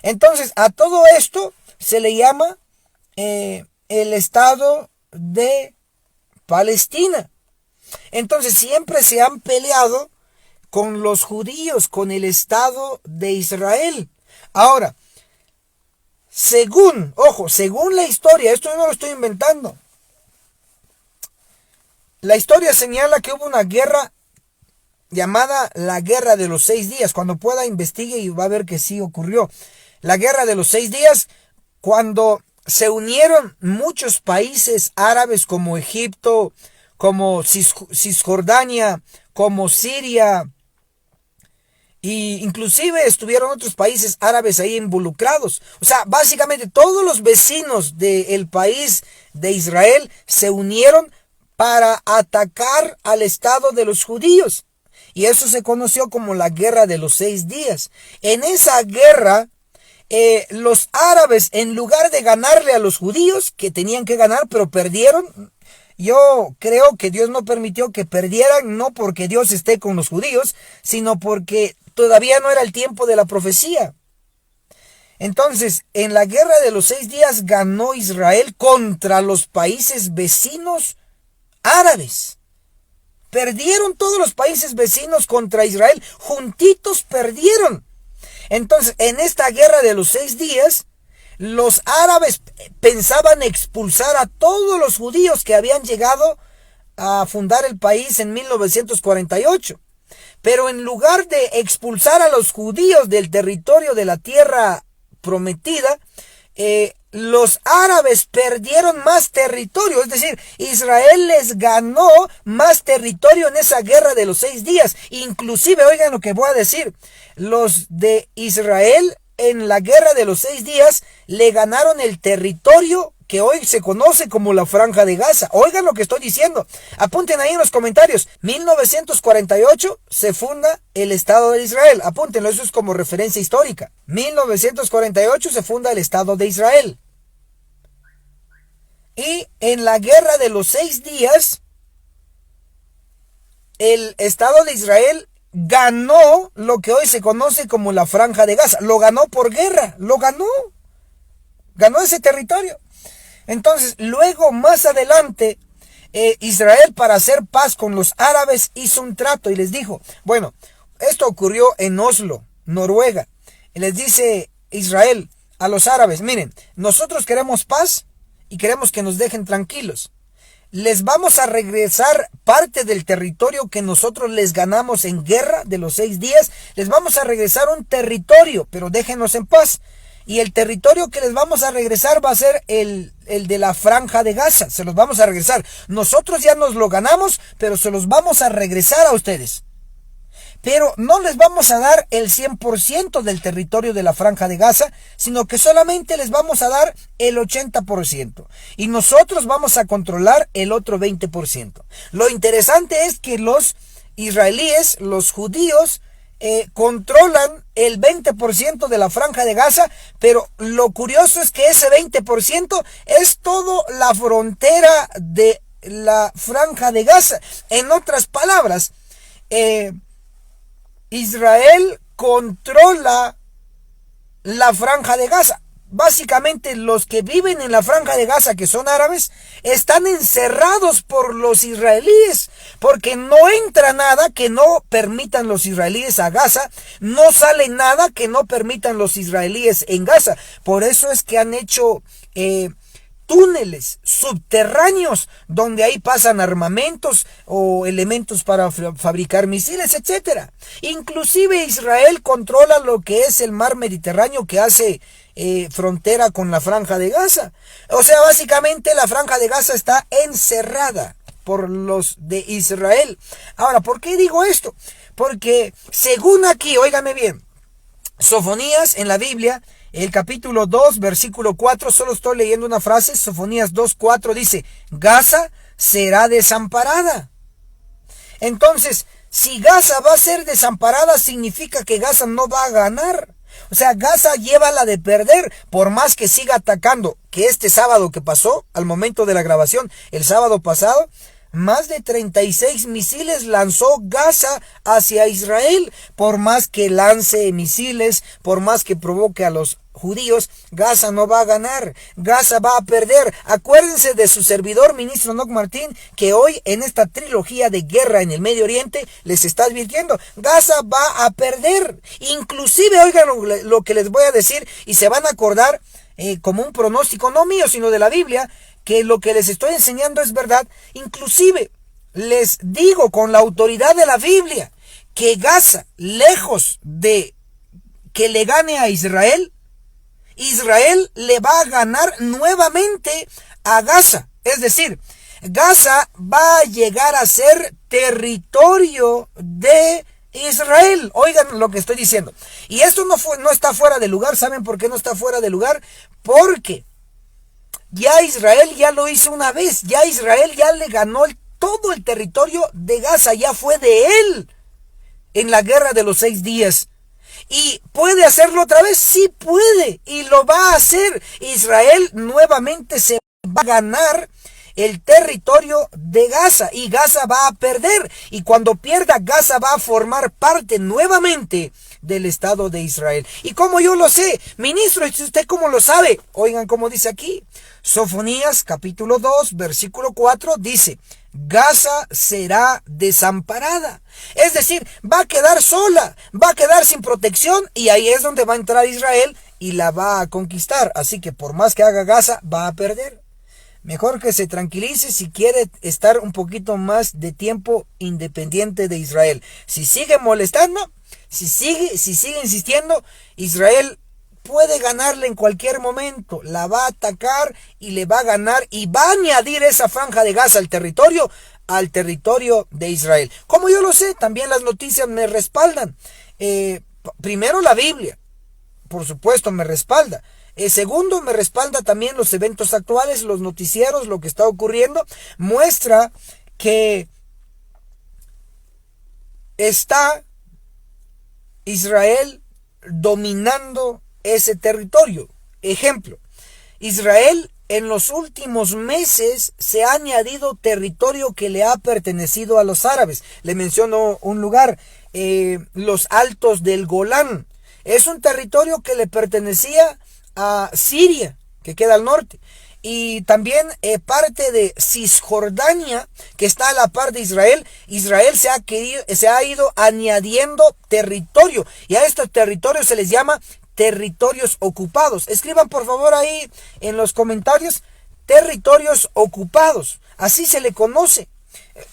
Entonces, a todo esto se le llama el Estado de Palestina. Entonces, siempre se han peleado con los judíos, con el Estado de Israel. Ahora, según la historia, esto yo no lo estoy inventando, la historia señala que hubo una guerra llamada la Guerra de los 6 días. Cuando pueda, investigue y va a ver que sí ocurrió. La Guerra de los 6 días, cuando se unieron muchos países árabes como Egipto, como Cisjordania, como Siria, y inclusive estuvieron otros países árabes ahí involucrados. O sea, básicamente todos los vecinos del país de Israel se unieron para atacar al Estado de los judíos. Y eso se conoció como la Guerra de los 6 días. En esa guerra, los árabes, en lugar de ganarle a los judíos, que tenían que ganar, pero perdieron. Yo creo que Dios no permitió que perdieran, no porque Dios esté con los judíos, sino porque todavía no era el tiempo de la profecía. Entonces, en la Guerra de los 6 días ganó Israel contra los países vecinos árabes. Perdieron todos los países vecinos contra Israel, juntitos perdieron. Entonces, en esta Guerra de los 6 días, los árabes pensaban expulsar a todos los judíos que habían llegado a fundar el país en 1948. Pero en lugar de expulsar a los judíos del territorio de la tierra prometida, los árabes perdieron más territorio. Es decir, Israel les ganó más territorio en esa Guerra de los 6 días. Inclusive, oigan lo que voy a decir, los de Israel en la Guerra de los 6 días le ganaron el territorio que hoy se conoce como la Franja de Gaza. Oigan lo que estoy diciendo. Apunten ahí en los comentarios. 1948 se funda el Estado de Israel. Apúntenlo, eso es como referencia histórica. 1948 se funda el Estado de Israel. Y en la Guerra de los 6 días, el Estado de Israel ganó lo que hoy se conoce como la Franja de Gaza. Lo ganó por guerra, lo ganó. Ganó ese territorio. Entonces, luego, más adelante, Israel, para hacer paz con los árabes, hizo un trato y les dijo, bueno, esto ocurrió en Oslo, Noruega. Y les dice Israel a los árabes, miren, nosotros queremos paz y queremos que nos dejen tranquilos. Les vamos a regresar parte del territorio que nosotros les ganamos en guerra de los 6 días. Les vamos a regresar un territorio, pero déjenos en paz. Y el territorio que les vamos a regresar va a ser el de la Franja de Gaza. Se los vamos a regresar. Nosotros ya nos lo ganamos, pero se los vamos a regresar a ustedes. Pero no les vamos a dar el 100% del territorio de la Franja de Gaza, sino que solamente les vamos a dar el 80%. Y nosotros vamos a controlar el otro 20%. Lo interesante es que los israelíes, los judíos, controlan el 20% de la Franja de Gaza, pero lo curioso es que ese 20% es todo la frontera de la Franja de Gaza. En otras palabras, Israel controla la Franja de Gaza. Básicamente los que viven en la Franja de Gaza, que son árabes, están encerrados por los israelíes, porque no entra nada que no permitan los israelíes a Gaza, no sale nada que no permitan los israelíes en Gaza. Por eso es que han hecho túneles subterráneos donde ahí pasan armamentos o elementos para fabricar misiles, etcétera. Inclusive Israel controla lo que es el mar Mediterráneo que hace frontera con la Franja de Gaza. O sea, básicamente la Franja de Gaza está encerrada por los de Israel. Ahora, ¿por qué digo esto? Porque según aquí, óigame bien, Sofonías en la Biblia, el capítulo 2, versículo 4, solo estoy leyendo una frase, Sofonías 2:4 dice, Gaza será desamparada. Entonces, si Gaza va a ser desamparada, significa que Gaza no va a ganar. O sea, Gaza lleva la de perder, por más que siga atacando, que este sábado que pasó, al momento de la grabación, el sábado pasado, más de 36 misiles lanzó Gaza hacia Israel. Por más que lance misiles, por más que provoque a los judíos, Gaza no va a ganar, Gaza va a perder. Acuérdense de su servidor, ministro Enoch Martín, que hoy en esta trilogía de guerra en el Medio Oriente les está advirtiendo, Gaza va a perder. Inclusive, oigan lo que les voy a decir y se van a acordar como un pronóstico, no mío, sino de la Biblia, que lo que les estoy enseñando es verdad. Inclusive les digo con la autoridad de la Biblia que Gaza, lejos de que le gane a Israel, Israel le va a ganar nuevamente a Gaza. Es decir, Gaza va a llegar a ser territorio de Israel. Oigan lo que estoy diciendo. Y esto no está fuera de lugar. ¿Saben por qué no está fuera de lugar? Porque ya Israel ya lo hizo una vez. Ya Israel ya le ganó todo el territorio de Gaza. Ya fue de él en la guerra de los 6 días. ¿Y puede hacerlo otra vez? Sí puede. Y lo va a hacer. Israel nuevamente se va a ganar el territorio de Gaza. Y Gaza va a perder. Y cuando pierda, Gaza va a formar parte nuevamente del Estado de Israel. ¿Y cómo yo lo sé? Ministro, ¿y usted cómo lo sabe? Oigan cómo dice aquí. Sofonías capítulo 2, versículo 4 dice: Gaza será desamparada. Es decir, va a quedar sola, va a quedar sin protección, y ahí es donde va a entrar Israel y la va a conquistar. Así que por más que haga Gaza, va a perder. Mejor que se tranquilice si quiere estar un poquito más de tiempo independiente de Israel. Si sigue molestando, si sigue insistiendo, Israel puede ganarle en cualquier momento. La va a atacar y le va a ganar, y va a añadir esa franja de Gaza al territorio de Israel. Como yo lo sé, también las noticias me respaldan. Primero la Biblia, por supuesto, me respalda. Segundo, me respalda también los eventos actuales, los noticieros, lo que está ocurriendo. Muestra que está Israel dominando ese territorio. Ejemplo, Israel en los últimos meses se ha añadido territorio que le ha pertenecido a los árabes. Le menciono un lugar, los Altos del Golán. Es un territorio que le pertenecía a Siria, que queda al norte. Y también parte de Cisjordania, que está a la par de Israel. Israel se ha ido añadiendo territorio, y a estos territorios se les llama territorios ocupados. Escriban por favor ahí en los comentarios: territorios ocupados. Así se le conoce,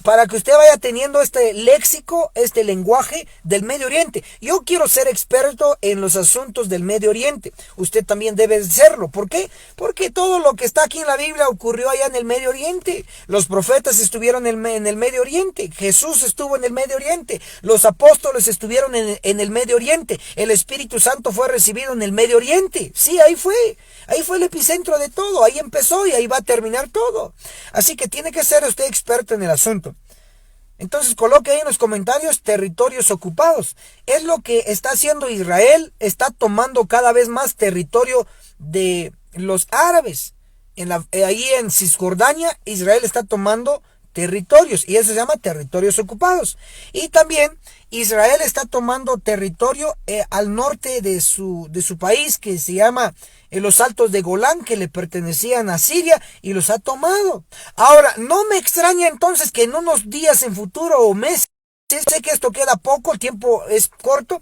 para que usted vaya teniendo este léxico, este lenguaje del Medio Oriente. Yo quiero ser experto en los asuntos del Medio Oriente. Usted también debe serlo. ¿Por qué? Porque todo lo que está aquí en la Biblia ocurrió allá en el Medio Oriente. Los profetas estuvieron en el Medio Oriente. Jesús estuvo en el Medio Oriente. Los apóstoles estuvieron en el Medio Oriente. El Espíritu Santo fue recibido en el Medio Oriente. Sí, ahí fue. Ahí fue el epicentro de todo. Ahí empezó y ahí va a terminar todo. Así que tiene que ser usted experto en el asunto. Entonces coloque ahí en los comentarios: territorios ocupados. Es lo que está haciendo Israel. Está tomando cada vez más territorio de los árabes. Ahí en Cisjordania, Israel está tomando territorios, y eso se llama territorios ocupados. Y también Israel está tomando territorio al norte de su país, que se llama los Altos de Golán, que le pertenecían a Siria, y los ha tomado. Ahora, no me extraña entonces que en unos días en futuro o meses, sé que esto queda poco, el tiempo es corto,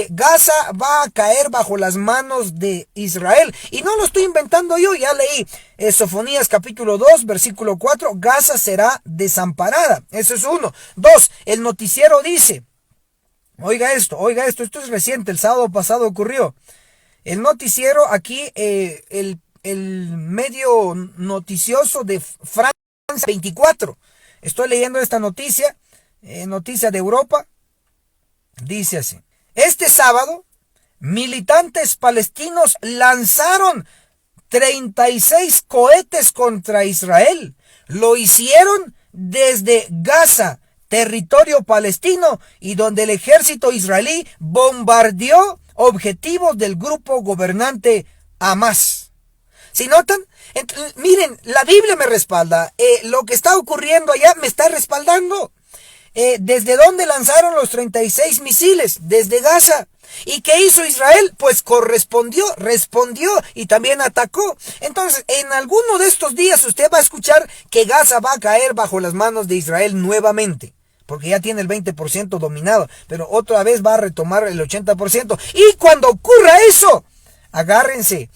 Gaza va a caer bajo las manos de Israel. Y no lo estoy inventando yo, ya leí Sofonías capítulo 2, versículo 4, Gaza será desamparada. Eso es uno. Dos, el noticiero dice, oiga esto, esto es reciente, el sábado pasado ocurrió. El noticiero aquí, el medio noticioso de Francia 24. Estoy leyendo esta noticia. Noticia de Europa, dice así: este sábado, militantes palestinos lanzaron 36 cohetes contra Israel. Lo hicieron desde Gaza, territorio palestino, y donde el ejército israelí bombardeó objetivos del grupo gobernante Hamas. ¿Sí notan? Miren, la Biblia me respalda. Lo que está ocurriendo allá me está respaldando. ¿Desde dónde lanzaron los 36 misiles? Desde Gaza. ¿Y qué hizo Israel? Pues respondió y también atacó. Entonces, en alguno de estos días usted va a escuchar que Gaza va a caer bajo las manos de Israel nuevamente, porque ya tiene el 20% dominado, pero otra vez va a retomar el 80%. Y cuando ocurra eso, agárrense,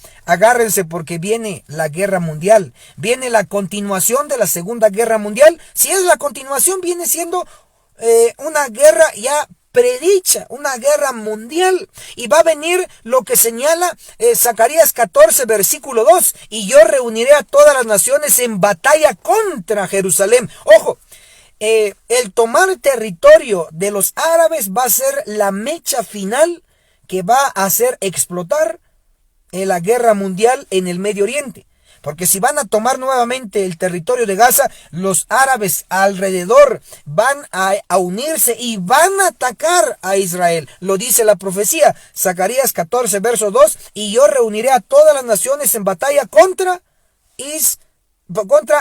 porque viene la guerra mundial, viene la continuación de la Segunda Guerra Mundial. Si es la continuación, viene siendo una guerra ya predicha, una guerra mundial. Y va a venir lo que señala Zacarías 14, versículo 2. Y yo reuniré a todas las naciones en batalla contra Jerusalén. Ojo, el tomar territorio de los árabes va a ser la mecha final que va a hacer explotar la guerra mundial en el Medio Oriente. Porque si van a tomar nuevamente el territorio de Gaza, los árabes alrededor van a unirse y van a atacar a Israel. Lo dice la profecía, Zacarías 14, verso 2, y yo reuniré a todas las naciones en batalla contra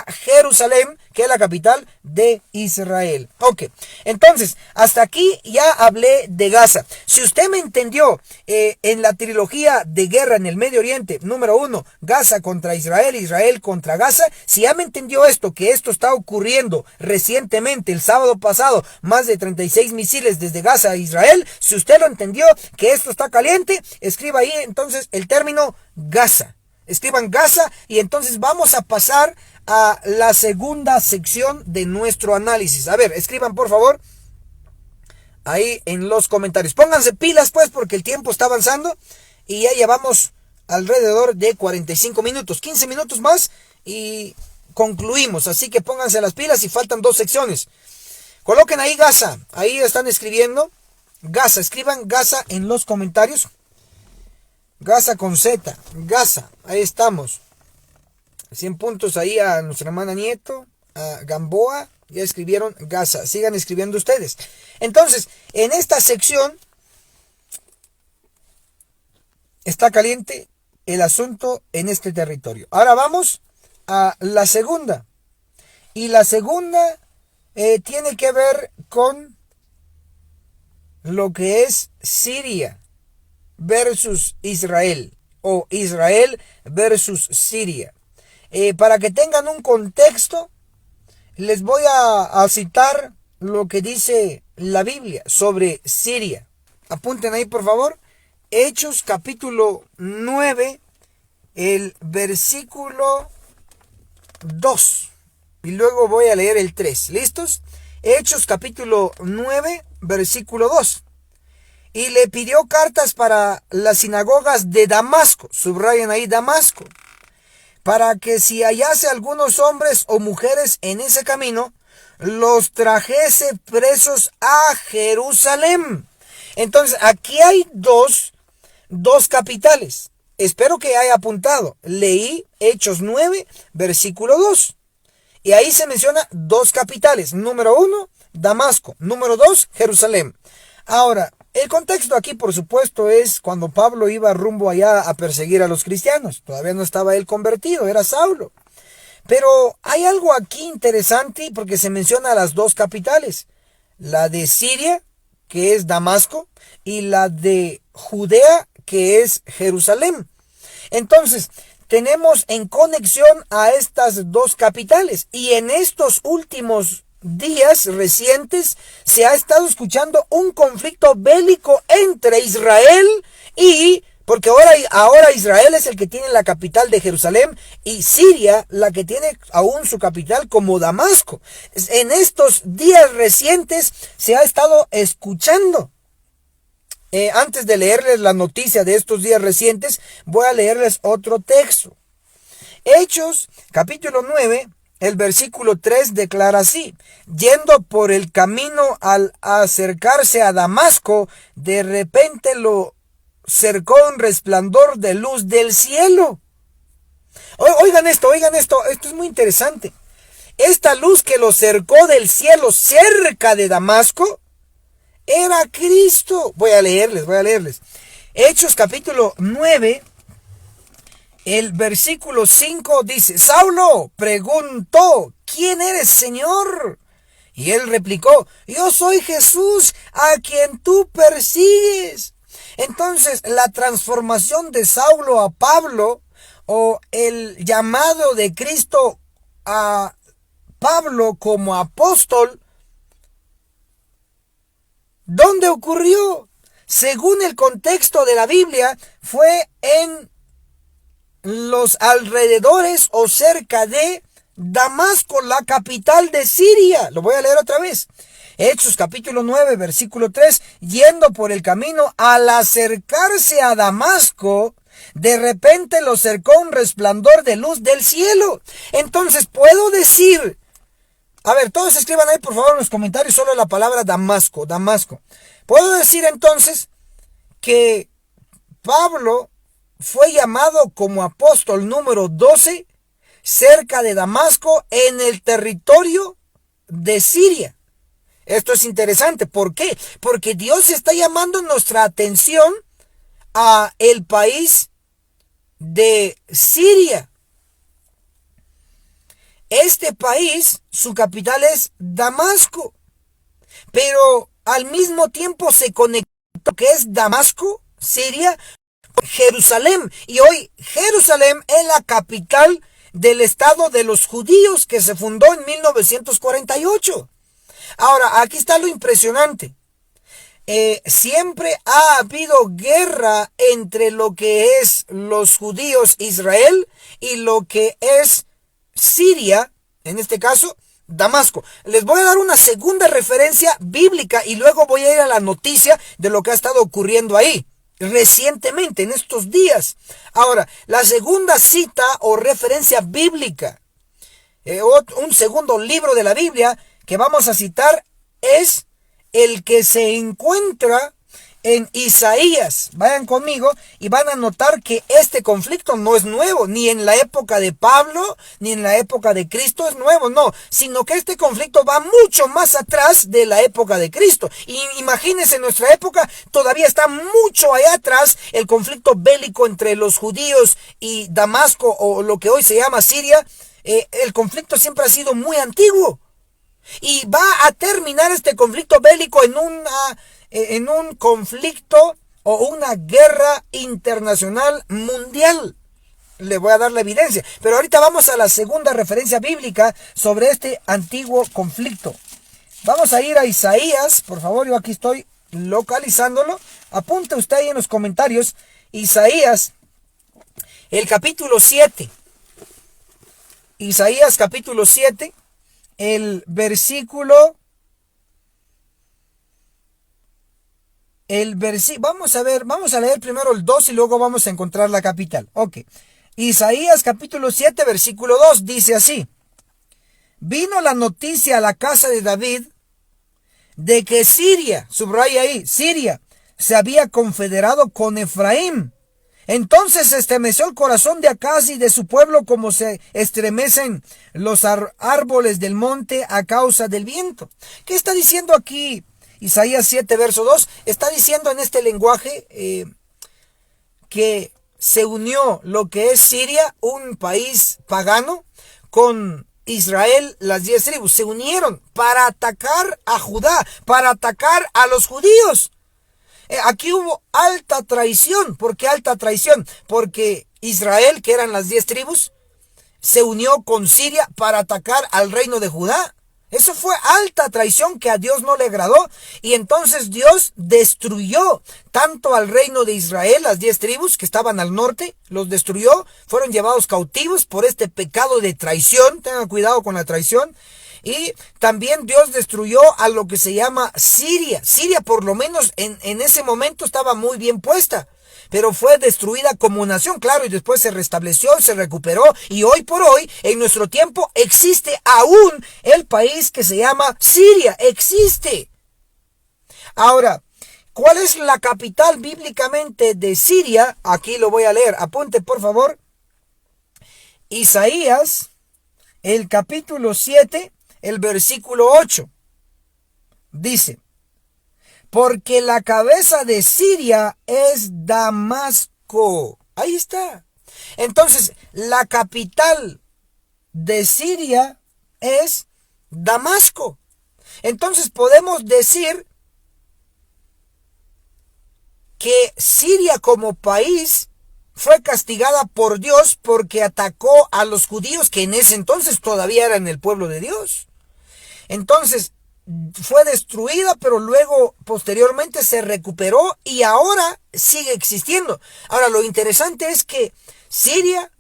Jerusalén, que es la capital de Israel. Ok, entonces, hasta aquí ya hablé de Gaza. Si usted me entendió en la trilogía de guerra en el Medio Oriente, número 1, Gaza contra Israel, Israel contra Gaza, si ya me entendió esto, que esto está ocurriendo recientemente, el sábado pasado, más de 36 misiles desde Gaza a Israel, si usted lo entendió, que esto está caliente, escriba ahí entonces el término Gaza. Escriban Gaza y entonces vamos a pasar a la segunda sección de nuestro análisis. A ver, escriban por favor ahí en los comentarios. Pónganse pilas pues porque el tiempo está avanzando y ya llevamos alrededor de 45 minutos, 15 minutos más y concluimos. Así que pónganse las pilas y faltan 2 secciones. Coloquen ahí Gaza, ahí están escribiendo Gaza, escriban Gaza en los comentarios. Gaza con Z, Gaza, ahí estamos. 100 puntos ahí a nuestra hermana Nieto, a Gamboa, ya escribieron Gaza, sigan escribiendo ustedes. Entonces, en esta sección está caliente el asunto en este territorio. Ahora vamos a la segunda. Y la segunda tiene que ver con lo que es Siria versus Israel o Israel versus Siria. Para que tengan un contexto, les voy a citar lo que dice la Biblia sobre Siria. Apunten ahí por favor. Hechos capítulo 9, el versículo 2. Y luego voy a leer el 3. ¿Listos? Hechos capítulo 9, versículo 2. Y le pidió cartas para las sinagogas de Damasco, subrayan ahí Damasco, para que si hallase algunos hombres o mujeres en ese camino, los trajese presos a Jerusalén. Entonces, aquí hay dos capitales. Espero que haya apuntado. Leí Hechos 9, versículo 2. Y ahí se menciona 2 capitales. Número 1, Damasco. Número 2, Jerusalén. Ahora, el contexto aquí, por supuesto, es cuando Pablo iba rumbo allá a perseguir a los cristianos. Todavía no estaba él convertido, era Saulo. Pero hay algo aquí interesante porque se menciona las 2 capitales. La de Siria, que es Damasco, y la de Judea, que es Jerusalén. Entonces, tenemos en conexión a estas 2 capitales. Y en estos últimos días recientes se ha estado escuchando un conflicto bélico entre Israel y, porque ahora Israel es el que tiene la capital de Jerusalén y Siria la que tiene aún su capital como Damasco. En estos días recientes se ha estado escuchando. Antes de leerles la noticia de estos días recientes, voy a leerles otro texto. Hechos capítulo 9. El versículo 3 declara así: yendo por el camino al acercarse a Damasco, de repente lo cercó un resplandor de luz del cielo. Oigan esto, esto es muy interesante. Esta luz que lo cercó del cielo cerca de Damasco era Cristo. Voy a leerles. Hechos capítulo 9. El versículo 5 dice: Saulo preguntó, ¿quién eres, Señor? Y él replicó: yo soy Jesús, a quien tú persigues. Entonces, la transformación de Saulo a Pablo, o el llamado de Cristo a Pablo como apóstol, ¿dónde ocurrió? Según el contexto de la Biblia, fue en los alrededores o cerca de Damasco, la capital de Siria. Lo voy a leer otra vez. Hechos capítulo 9, versículo 3. Yendo por el camino, al acercarse a Damasco, de repente lo cercó un resplandor de luz del cielo. Entonces puedo decir, a ver, todos escriban ahí por favor en los comentarios solo la palabra Damasco, Damasco. Puedo decir entonces que Pablo fue llamado como apóstol número 12 cerca de Damasco en el territorio de Siria. Esto es interesante. ¿Por qué? Porque Dios está llamando nuestra atención a el país de Siria. Este país, su capital es Damasco, pero al mismo tiempo se conectó que es Damasco, Siria, Jerusalén. Y hoy Jerusalén es la capital del estado de los judíos que se fundó en 1948. Ahora, aquí está lo impresionante. Siempre ha habido guerra entre lo que es los judíos Israel y lo que es Siria, en este caso Damasco. Les voy a dar una segunda referencia bíblica y luego voy a ir a la noticia de lo que ha estado ocurriendo ahí recientemente, en estos días. Ahora, la segunda cita o referencia bíblica, un segundo libro de la Biblia que vamos a citar es el que se encuentra en Isaías. Vayan conmigo y van a notar que este conflicto no es nuevo, ni en la época de Pablo, ni en la época de Cristo es nuevo, no, sino que este conflicto va mucho más atrás de la época de Cristo. Y imagínense, en nuestra época todavía está mucho allá atrás el conflicto bélico entre los judíos y Damasco, o lo que hoy se llama Siria. El conflicto siempre ha sido muy antiguo. Y va a terminar este conflicto bélico en un conflicto o una guerra internacional mundial. Le voy a dar la evidencia. Pero ahorita vamos a la segunda referencia bíblica sobre este antiguo conflicto. Vamos a ir a Isaías, por favor, yo aquí estoy localizándolo. Apunte usted ahí en los comentarios. Isaías, el capítulo 7. Isaías capítulo 7. El versículo, vamos a leer primero el 2 y luego vamos a encontrar la capital. Ok. Isaías capítulo 7, versículo 2 dice así: vino la noticia a la casa de David de que Siria, subraya ahí, Siria, se había confederado con Efraín. Entonces se estremeció el corazón de Acaz y de su pueblo como se estremecen los árboles del monte a causa del viento. ¿Qué está diciendo aquí Isaías 7, verso 2? Está diciendo en este lenguaje que se unió lo que es Siria, un país pagano, con Israel, las 10 tribus. Se unieron para atacar a Judá, para atacar a los judíos. Aquí hubo alta traición. ¿Por qué alta traición? Porque Israel, que eran las 10 tribus, se unió con Siria para atacar al reino de Judá. Eso fue alta traición que a Dios no le agradó. Y entonces Dios destruyó tanto al reino de Israel, las 10 tribus que estaban al norte, los destruyó, fueron llevados cautivos por este pecado de traición. Tengan cuidado con la traición. Y también Dios destruyó a lo que se llama Siria. Siria, por lo menos en ese momento, estaba muy bien puesta, pero fue destruida como nación, claro, y después se restableció, se recuperó, y hoy por hoy, en nuestro tiempo, existe aún el país que se llama Siria. Existe. Ahora, ¿cuál es la capital bíblicamente de Siria? Aquí lo voy a leer. Apunte, por favor. Isaías, el capítulo 7, el versículo 8. Dice: porque la cabeza de Siria es Damasco. Ahí está. Entonces, la capital de Siria es Damasco. Entonces podemos decir que Siria como país fue castigada por Dios porque atacó a los judíos que en ese entonces todavía eran el pueblo de Dios. Entonces fue destruida, pero luego posteriormente se recuperó y ahora sigue existiendo. Ahora, lo interesante es que Siria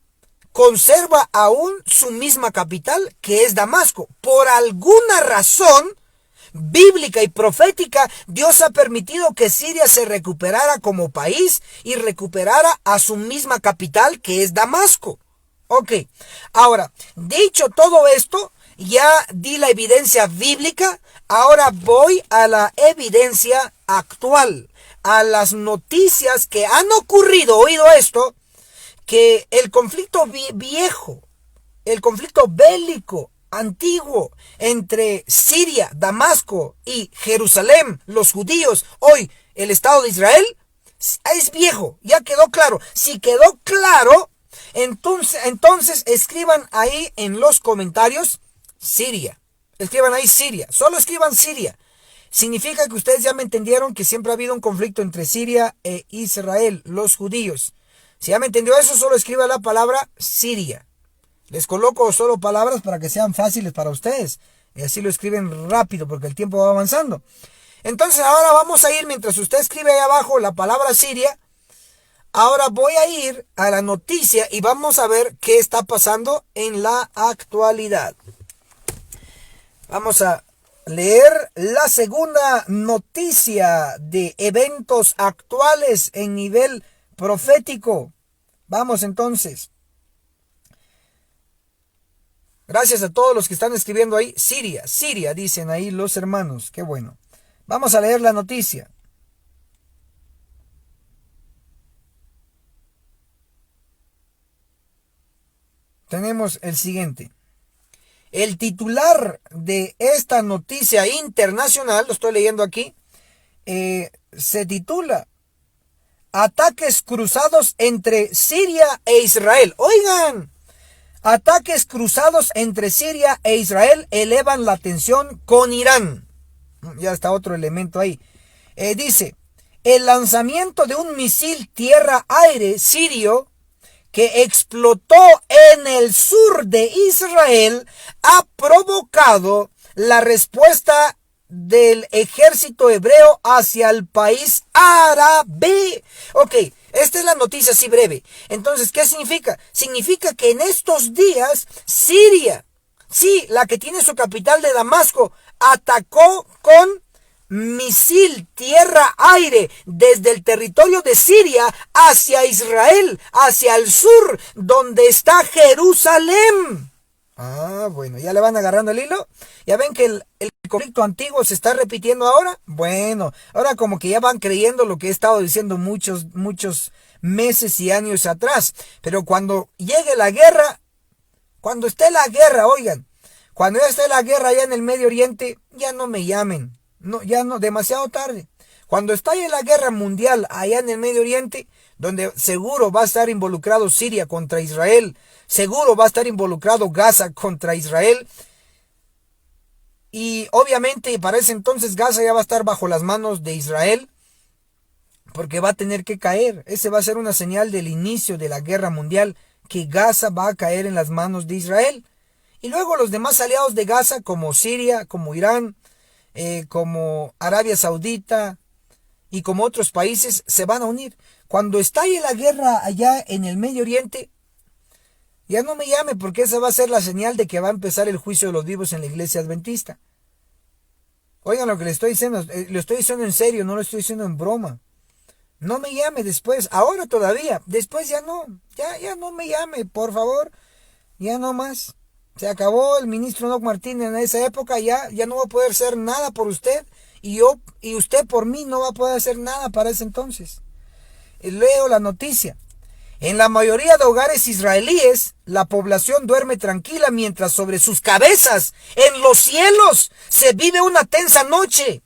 conserva aún su misma capital, que es Damasco. Por alguna razón bíblica y profética, Dios ha permitido que Siria se recuperara como país y recuperara a su misma capital, que es Damasco. Ok, ahora, dicho todo esto, ya di la evidencia bíblica, ahora voy a la evidencia actual, a las noticias que han ocurrido, oído esto, que el conflicto viejo, el conflicto bélico antiguo entre Siria, Damasco y Jerusalén, los judíos, hoy el Estado de Israel, es viejo, ya quedó claro. Si quedó claro, entonces escriban ahí en los comentarios Siria. Escriban ahí Siria, solo escriban Siria. Significa que ustedes ya me entendieron que siempre ha habido un conflicto entre Siria e Israel, los judíos. Si ya me entendió eso, solo escriba la palabra Siria. Les coloco solo palabras para que sean fáciles para ustedes. Y así lo escriben rápido porque el tiempo va avanzando. Entonces ahora vamos a ir, mientras usted escribe ahí abajo la palabra Siria, ahora voy a ir a la noticia y vamos a ver qué está pasando en la actualidad. Vamos a leer la segunda noticia de eventos actuales en nivel profético. Vamos entonces. Gracias a todos los que están escribiendo ahí. Siria, Siria, dicen ahí los hermanos. Qué bueno. Vamos a leer la noticia. Tenemos el siguiente. El titular de esta noticia internacional, lo estoy leyendo aquí, se titula Ataques cruzados entre Siria e Israel. Oigan, ataques cruzados entre Siria e Israel elevan la tensión con Irán. Ya está otro elemento ahí. Dice, el lanzamiento de un misil tierra-aire sirio que explotó en el sur de Israel ha provocado la respuesta del ejército hebreo hacia el país árabe. Ok, esta es la noticia así breve. Entonces, ¿qué significa? Significa que en estos días Siria, sí, la que tiene su capital de Damasco, atacó con misil tierra-aire desde el territorio de Siria hacia Israel, hacia el sur, donde está Jerusalén. Ah, bueno, ¿ya le van agarrando el hilo? ¿Ya ven que el conflicto antiguo se está repitiendo ahora? Bueno, ahora como que ya van creyendo lo que he estado diciendo muchos meses y años atrás. Pero cuando llegue la guerra, cuando esté la guerra, oigan, cuando ya esté la guerra allá en el Medio Oriente, ya no me llamen. No, ya no, demasiado tarde. Cuando estalle la guerra mundial allá en el Medio Oriente, donde seguro va a estar involucrado Siria contra Israel, seguro va a estar involucrado Gaza contra Israel, y obviamente para ese entonces Gaza ya va a estar bajo las manos de Israel, porque va a tener que caer. Ese va a ser una señal del inicio de la guerra mundial, que Gaza va a caer en las manos de Israel. Y luego los demás aliados de Gaza, como Siria, como Irán, como Arabia Saudita y como otros países, se van a unir. Cuando estalle la guerra allá en el Medio Oriente, ya no me llame, porque esa va a ser la señal de que va a empezar el juicio de los vivos en la iglesia adventista. Oigan lo que le estoy diciendo, lo estoy diciendo en serio, no lo estoy diciendo en broma. No me llame después, ahora todavía, después ya no me llame, por favor, ya no más. Se acabó el ministro Enoch Martínez en esa época, ya no va a poder hacer nada por usted, y usted por mí no va a poder hacer nada para ese entonces. Leo la noticia. En la mayoría de hogares israelíes, la población duerme tranquila mientras sobre sus cabezas, en los cielos, se vive una tensa noche.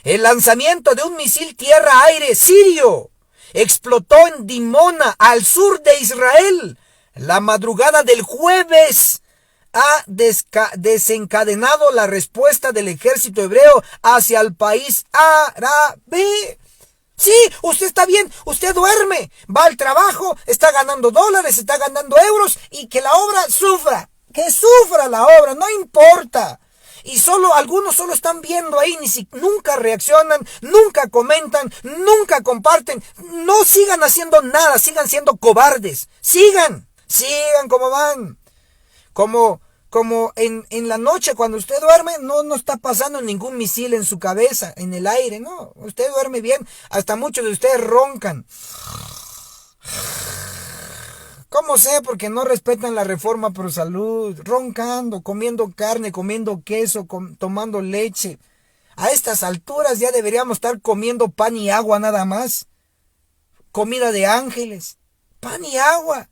El lanzamiento de un misil tierra-aire sirio explotó en Dimona, al sur de Israel, la madrugada del jueves. Ha desencadenado la respuesta del ejército hebreo hacia el país árabe. Sí, usted está bien, usted duerme, va al trabajo, está ganando dólares, está ganando euros, y que la obra sufra, que sufra la obra, no importa. Y algunos solo están viendo ahí, nunca reaccionan, nunca comentan, nunca comparten. No sigan haciendo nada, sigan siendo cobardes, sigan. Sigan como van. Como en la noche cuando usted duerme, no está pasando ningún misil en su cabeza, en el aire, no. Usted duerme bien. Hasta muchos de ustedes roncan. ¿Cómo sé? Porque no respetan la reforma pro salud, roncando, comiendo carne, comiendo queso, tomando leche. A estas alturas ya deberíamos estar comiendo pan y agua nada más. Comida de ángeles, pan y agua.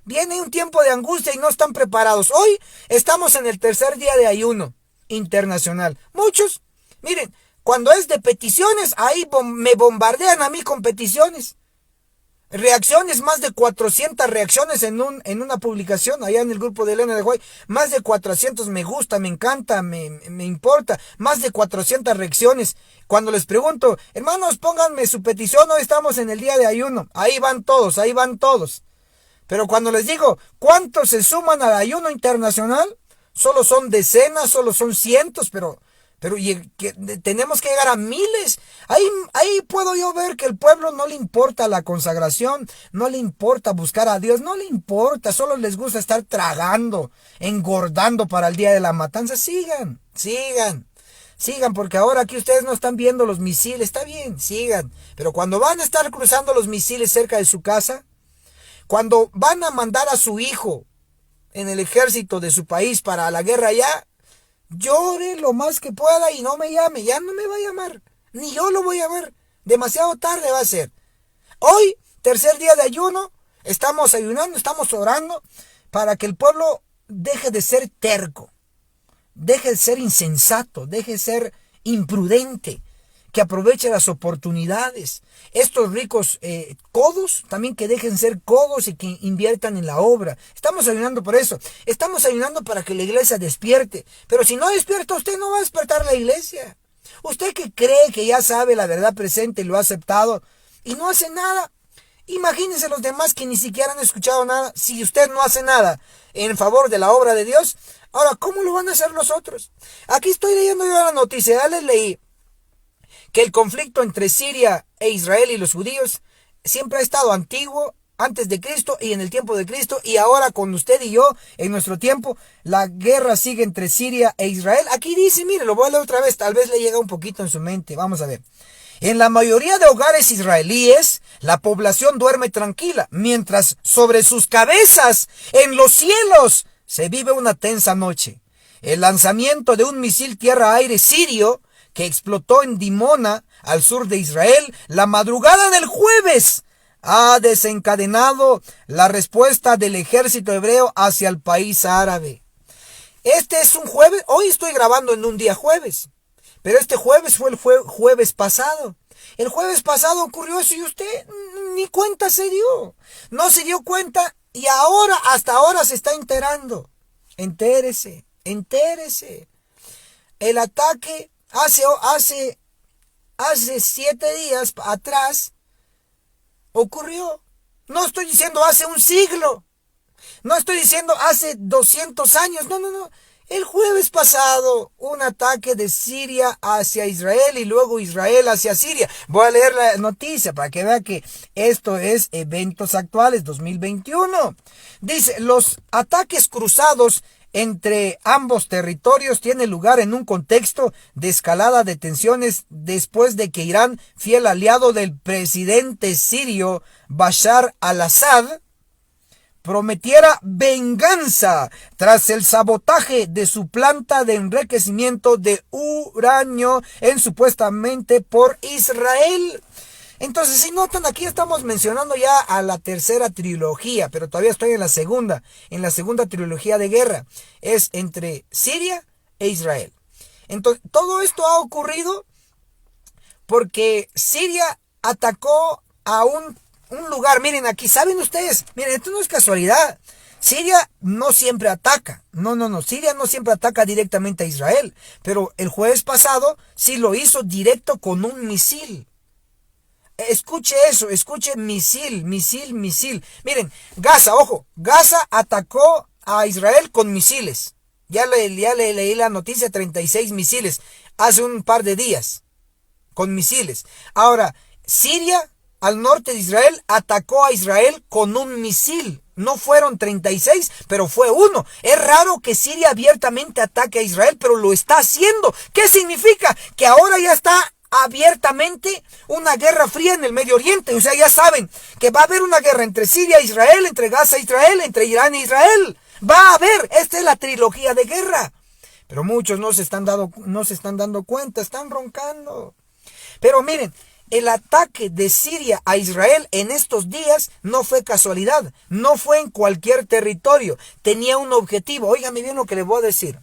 Viene un tiempo de angustia y no están preparados. Hoy estamos en el tercer día de ayuno internacional. Muchos, miren, cuando es de peticiones, ahí me bombardean a mí con peticiones. Reacciones, más de 400 reacciones en una publicación allá en el grupo de Elena de Guay. Más de 400 me gusta, me encanta, me importa. Más de 400 reacciones. Cuando les pregunto, hermanos, pónganme su petición, hoy estamos en el día de ayuno. Ahí van todos, ahí van todos. Pero cuando les digo, ¿cuántos se suman al ayuno internacional? Solo son decenas, solo son cientos, pero tenemos que llegar a miles. Ahí puedo yo ver que el pueblo no le importa la consagración, no le importa buscar a Dios, no le importa, solo les gusta estar tragando, engordando para el día de la matanza. Sigan, porque ahora aquí ustedes no están viendo los misiles, está bien, sigan. Pero cuando van a estar cruzando los misiles cerca de su casa, cuando van a mandar a su hijo en el ejército de su país para la guerra allá, llore lo más que pueda y no me llame, ya no me va a llamar, ni yo lo voy a ver, demasiado tarde va a ser. Hoy, tercer día de ayuno, estamos ayunando, estamos orando para que el pueblo deje de ser terco, deje de ser insensato, deje de ser imprudente, que aproveche las oportunidades. Estos ricos codos, también que dejen ser codos y que inviertan en la obra. Estamos ayunando por eso. Estamos ayunando para que la iglesia despierte. Pero si no despierta, usted no va a despertar la iglesia. Usted que cree que ya sabe la verdad presente y lo ha aceptado y no hace nada. Imagínense los demás que ni siquiera han escuchado nada. Si usted no hace nada en favor de la obra de Dios, ahora, ¿cómo lo van a hacer los otros? Aquí estoy leyendo yo la noticia, ya les leí que el conflicto entre Siria e Israel y los judíos siempre ha estado antiguo, antes de Cristo y en el tiempo de Cristo, y ahora con usted y yo, en nuestro tiempo, la guerra sigue entre Siria e Israel. Aquí dice, mire, lo voy a leer otra vez, tal vez le llega un poquito en su mente, vamos a ver. En la mayoría de hogares israelíes, la población duerme tranquila, mientras sobre sus cabezas, en los cielos, se vive una tensa noche. El lanzamiento de un misil tierra-aire sirio que explotó en Dimona, al sur de Israel, la madrugada del jueves, ha desencadenado la respuesta del ejército hebreo hacia el país árabe. Este es un jueves, hoy estoy grabando en un día jueves, pero este jueves fue el jueves pasado. El jueves pasado ocurrió eso y usted ni cuenta se dio. No se dio cuenta y ahora, hasta ahora se está enterando. Entérese. El ataque hace 7 días atrás ocurrió. No estoy diciendo hace un siglo. No estoy diciendo hace 200 años. No. El jueves pasado, un ataque de Siria hacia Israel y luego Israel hacia Siria. Voy a leer la noticia para que vea que esto es eventos actuales 2021. Dice, los ataques cruzados entre ambos territorios tiene lugar en un contexto de escalada de tensiones después de que Irán, fiel aliado del presidente sirio Bashar al-Assad, prometiera venganza tras el sabotaje de su planta de enriquecimiento de uranio supuestamente por Israel. Entonces, si notan, aquí estamos mencionando ya a la tercera trilogía, pero todavía estoy en la segunda trilogía de guerra. Es entre Siria e Israel. Entonces, todo esto ha ocurrido porque Siria atacó a un lugar. Miren, aquí, ¿saben ustedes? Miren, esto no es casualidad. Siria no siempre ataca. No. Siria no siempre ataca directamente a Israel. Pero el jueves pasado sí lo hizo directo con un misil. Escuche eso, escuche misil. Miren, Gaza, ojo, Gaza atacó a Israel con misiles. Ya le leí la noticia, 36 misiles, hace un par de días, con misiles. Ahora, Siria, al norte de Israel, atacó a Israel con un misil. No fueron 36, pero fue uno. Es raro que Siria abiertamente ataque a Israel, pero lo está haciendo. ¿Qué significa? Que ahora ya está abiertamente una guerra fría en el Medio Oriente. O sea, ya saben que va a haber una guerra entre Siria e Israel, entre Gaza e Israel, entre Irán e Israel. Va a haber. Esta es la trilogía de guerra. Pero muchos no se están dando cuenta, están roncando. Pero miren, el ataque de Siria a Israel en estos días no fue casualidad, no fue en cualquier territorio, tenía un objetivo. Óigame bien lo que le voy a decir.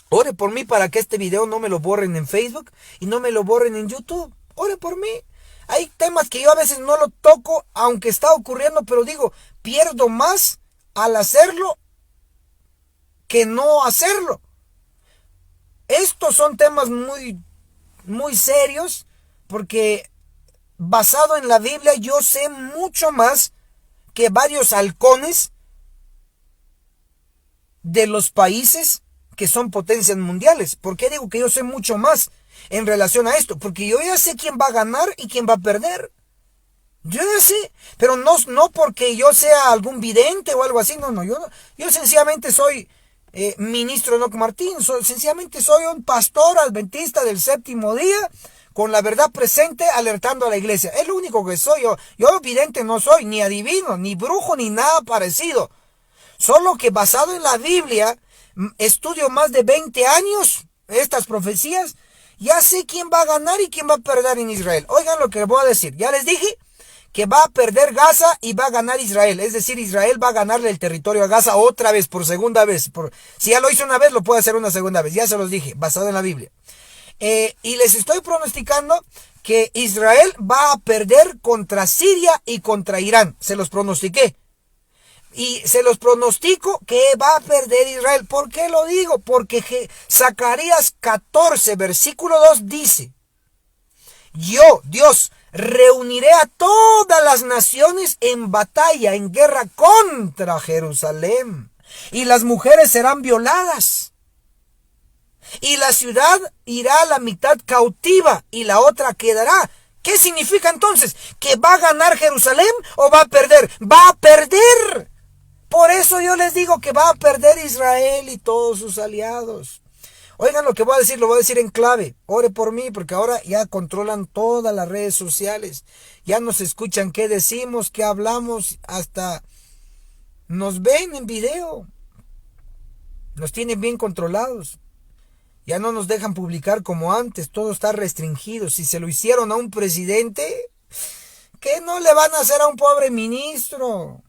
Ore por mí para que este video no me lo borren en Facebook y no me lo borren en YouTube. Ore por mí. Hay temas que yo a veces no lo toco, aunque está ocurriendo, pero digo, pierdo más al hacerlo que no hacerlo. Estos son temas muy serios, porque basado en la Biblia yo sé mucho más que varios halcones de los países que son potencias mundiales. ¿Por qué digo que yo sé mucho más en relación a esto? Porque yo ya sé quién va a ganar y quién va a perder. Yo ya sé, pero no porque yo sea algún vidente o algo así. No, yo sencillamente soy ministro Enoc Martín. Sencillamente soy un pastor adventista del séptimo día, con la verdad presente, alertando a la iglesia. Es lo único que soy yo. Yo vidente no soy, ni adivino, ni brujo, ni nada parecido. Solo que basado en la Biblia, estudio más de 20 años estas profecías. Ya sé quién va a ganar y quién va a perder en Israel. Oigan lo que les voy a decir. Ya les dije que va a perder Gaza y va a ganar Israel. Es decir, Israel va a ganarle el territorio a Gaza otra vez, por segunda vez. Si ya lo hizo una vez, lo puede hacer una segunda vez. Ya se los dije, basado en la Biblia. Y les estoy pronosticando que Israel va a perder contra Siria y contra Irán. Se los pronostiqué. Y se los pronostico que va a perder Israel. ¿Por qué lo digo? Porque Zacarías 14, versículo 2 dice: yo, Dios, reuniré a todas las naciones en batalla, en guerra contra Jerusalén. Y las mujeres serán violadas. Y la ciudad irá a la mitad cautiva y la otra quedará. ¿Qué significa entonces? ¿Que va a ganar Jerusalén o va a perder? ¡Va a perder! Por eso yo les digo que va a perder Israel y todos sus aliados. Oigan lo que voy a decir, lo voy a decir en clave. Ore por mí, porque ahora ya controlan todas las redes sociales. Ya nos escuchan qué decimos, qué hablamos, hasta nos ven en video. Nos tienen bien controlados. Ya no nos dejan publicar como antes, todo está restringido. Si se lo hicieron a un presidente, ¿qué no le van a hacer a un pobre ministro?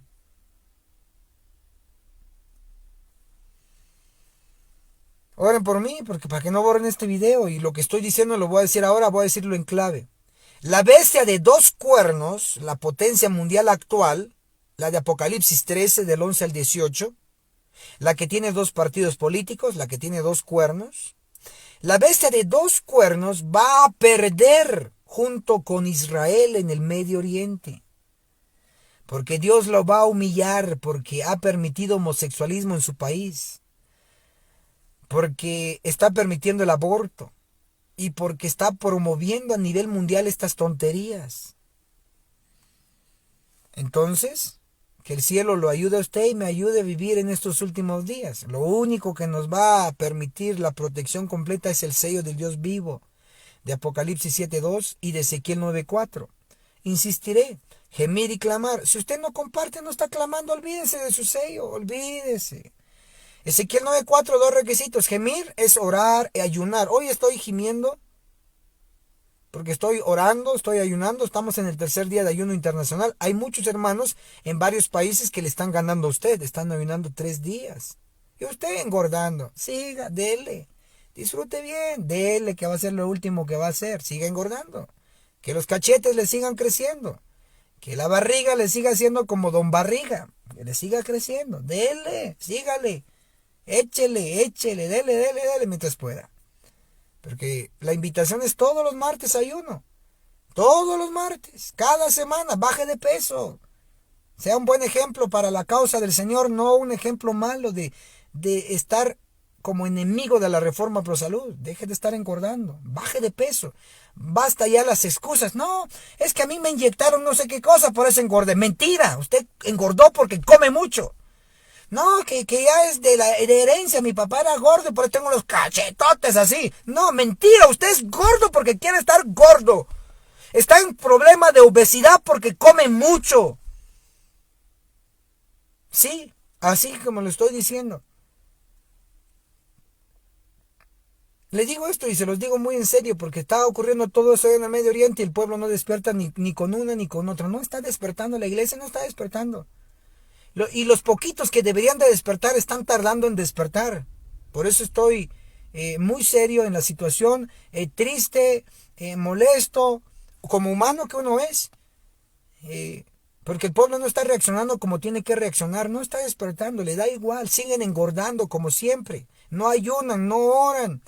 Oren por mí, porque para que no borren este video. Y lo que estoy diciendo lo voy a decir ahora, voy a decirlo en clave. La bestia de 2 cuernos, la potencia mundial actual, la de Apocalipsis 13, del 11 al 18, la que tiene 2 partidos políticos, la que tiene 2 cuernos. La bestia de 2 cuernos va a perder junto con Israel en el Medio Oriente. Porque Dios lo va a humillar, porque ha permitido homosexualismo en su país. Porque está permitiendo el aborto. Y porque está promoviendo a nivel mundial estas tonterías. Entonces, que el cielo lo ayude a usted y me ayude a vivir en estos últimos días. Lo único que nos va a permitir la protección completa es el sello del Dios vivo, de Apocalipsis 7.2 y de Ezequiel 9.4. Insistiré, gemir y clamar. Si usted no comparte, no está clamando, olvídese de su sello, olvídese. Ezequiel 9.4, 2 requisitos. Gemir es orar y ayunar. Hoy estoy gimiendo porque estoy orando, estoy ayunando. Estamos en el 3er día de ayuno internacional. Hay muchos hermanos en varios países que le están ganando a usted. Están ayunando 3 días. Y usted engordando. Siga, dele. Disfrute bien. Dele, que va a ser lo último que va a hacer. Siga engordando. Que los cachetes le sigan creciendo. Que la barriga le siga siendo como Don Barriga. Que le siga creciendo. Dele, sígale. Échele, dele mientras pueda. Porque la invitación es todos los martes ayuno. Todos los martes, cada semana, baje de peso. Sea un buen ejemplo para la causa del Señor, no un ejemplo malo de estar como enemigo de la reforma pro salud. Deje de estar engordando, baje de peso. Basta ya las excusas. No, es que a mí me inyectaron no sé qué cosa, por eso engordé. Mentira, usted engordó porque come mucho. No, que ya es de herencia, mi papá era gordo y por eso tengo los cachetotes así. No, mentira, usted es gordo porque quiere estar gordo. Está en problema de obesidad porque come mucho. Sí, así como lo estoy diciendo. Le digo esto y se los digo muy en serio porque está ocurriendo todo eso en el Medio Oriente y el pueblo no despierta ni con una ni con otra. No está despertando, la iglesia no está despertando. Y los poquitos que deberían de despertar están tardando en despertar. Por eso estoy muy serio en la situación, triste, molesto, como humano que uno es. Porque el pueblo no está reaccionando como tiene que reaccionar, no está despertando, le da igual, siguen engordando como siempre. No ayunan, no oran,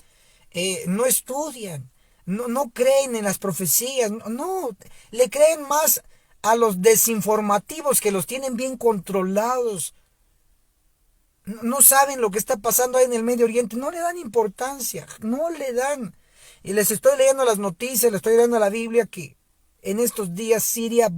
no estudian, no creen en las profecías, no, le creen más a los desinformativos que los tienen bien controlados. No saben lo que está pasando ahí en el Medio Oriente, no le dan importancia, no le dan. Y les estoy leyendo las noticias, les estoy leyendo la Biblia que en estos días Siria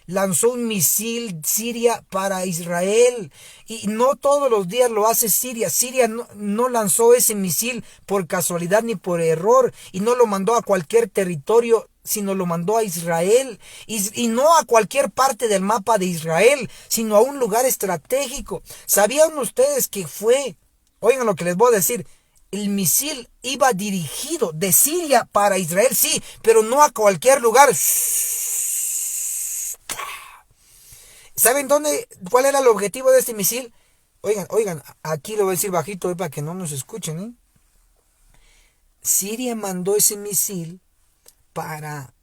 lanzó un misil Siria para Israel y no todos los días lo hace Siria. Siria no lanzó ese misil por casualidad ni por error y no lo mandó a cualquier territorio, sino lo mandó a Israel y no a cualquier parte del mapa de Israel, sino a un lugar estratégico. ¿Sabían ustedes que oigan lo que les voy a decir, el misil iba dirigido de Siria para Israel, sí, pero no a cualquier lugar? ¿Saben cuál era el objetivo de este misil? Oigan, aquí lo voy a decir bajito para que no nos escuchen. Siria mandó ese misil para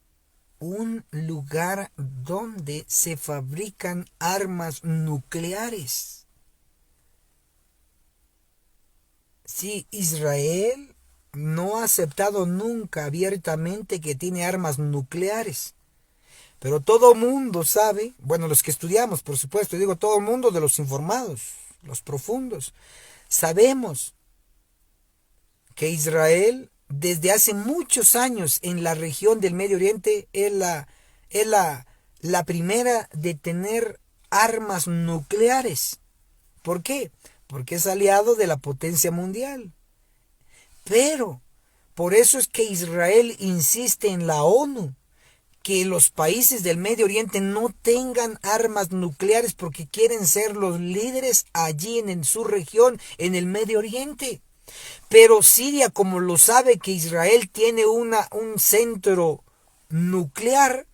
un lugar donde se fabrican armas nucleares. Sí, Israel no ha aceptado nunca abiertamente que tiene armas nucleares. Pero todo mundo sabe, bueno, los que estudiamos, por supuesto, digo todo mundo de los informados, los profundos, sabemos que Israel desde hace muchos años en la región del Medio Oriente es la primera de tener armas nucleares. ¿Por qué? Porque es aliado de la potencia mundial. Pero por eso es que Israel insiste en la ONU que los países del Medio Oriente no tengan armas nucleares porque quieren ser los líderes allí en su región, en el Medio Oriente. Pero Siria, como lo sabe que Israel tiene un centro nuclear,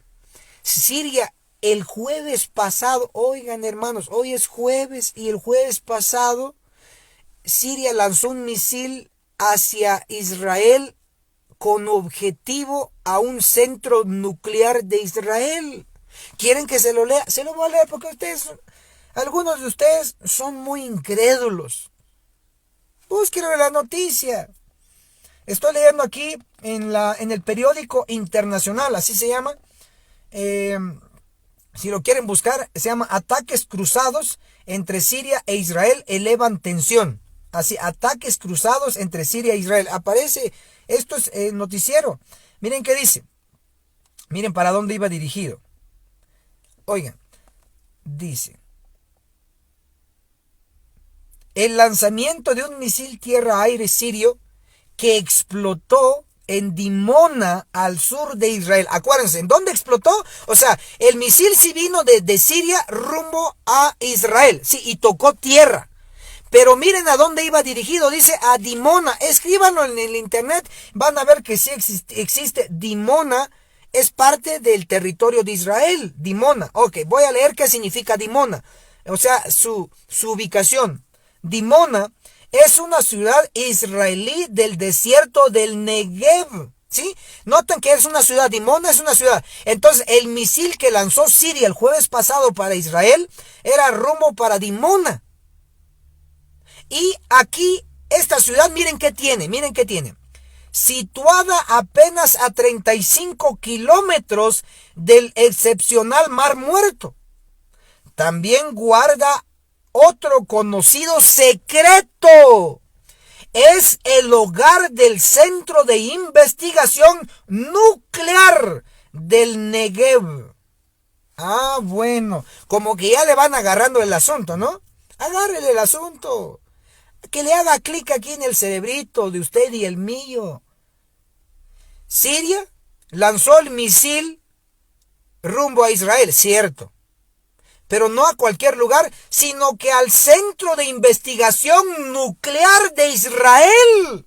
Siria el jueves pasado, oigan hermanos, hoy es jueves y el jueves pasado Siria lanzó un misil hacia Israel con objetivo a un centro nuclear de Israel. ¿Quieren que se lo lea? Se lo voy a leer porque algunos de ustedes son muy incrédulos. Busquen la noticia. Estoy leyendo aquí en el periódico internacional, así se llama. Si lo quieren buscar, se llama Ataques cruzados entre Siria e Israel elevan tensión. Así, ataques cruzados entre Siria e Israel. Aparece, esto es noticiero. Miren qué dice. Miren para dónde iba dirigido. Oigan, dice: el lanzamiento de un misil tierra-aire sirio que explotó en Dimona, al sur de Israel. Acuérdense, ¿en dónde explotó? O sea, el misil sí vino de Siria rumbo a Israel. Sí, y tocó tierra. Pero miren a dónde iba dirigido. Dice a Dimona. Escríbanlo en el internet. Van a ver que sí existe. Dimona es parte del territorio de Israel. Dimona. Ok, voy a leer qué significa Dimona. O sea, su ubicación. Dimona es una ciudad israelí del desierto del Negev. ¿Sí? Noten que es una ciudad. Dimona es una ciudad. Entonces, el misil que lanzó Siria el jueves pasado para Israel era rumbo para Dimona. Y aquí, esta ciudad, miren qué tiene. Situada apenas a 35 kilómetros del excepcional Mar Muerto. También guarda otro conocido secreto. es el hogar del Centro de Investigación Nuclear del Negev. Ah, bueno, como que ya le van agarrando el asunto, ¿no? Agárrele el asunto. Que le haga clic aquí en el cerebrito de usted y el mío. Siria lanzó el misil rumbo a Israel, cierto. Pero no a cualquier lugar, sino que al Centro de Investigación Nuclear de Israel.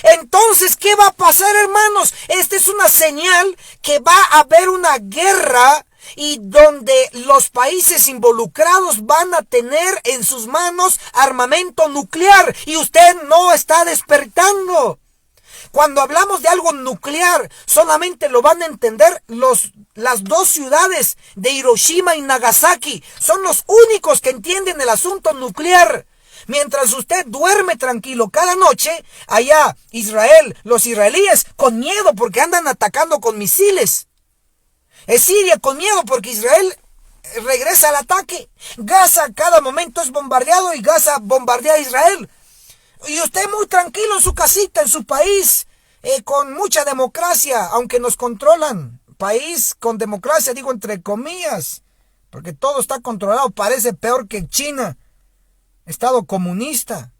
Entonces, ¿qué va a pasar, hermanos? Esta es una señal que va a haber una guerra y donde los países involucrados van a tener en sus manos armamento nuclear y usted no está despertando. Cuando hablamos de algo nuclear, solamente lo van a entender las dos ciudades de Hiroshima y Nagasaki. Son los únicos que entienden el asunto nuclear. Mientras usted duerme tranquilo cada noche, allá Israel, los israelíes con miedo porque andan atacando con misiles. Es Siria con miedo porque Israel regresa al ataque. Gaza cada momento es bombardeado y Gaza bombardea a Israel. Y usted muy tranquilo en su casita, en su país, con mucha democracia, aunque nos controlan. País con democracia, digo entre comillas, porque todo está controlado, parece peor que China. Estado comunista.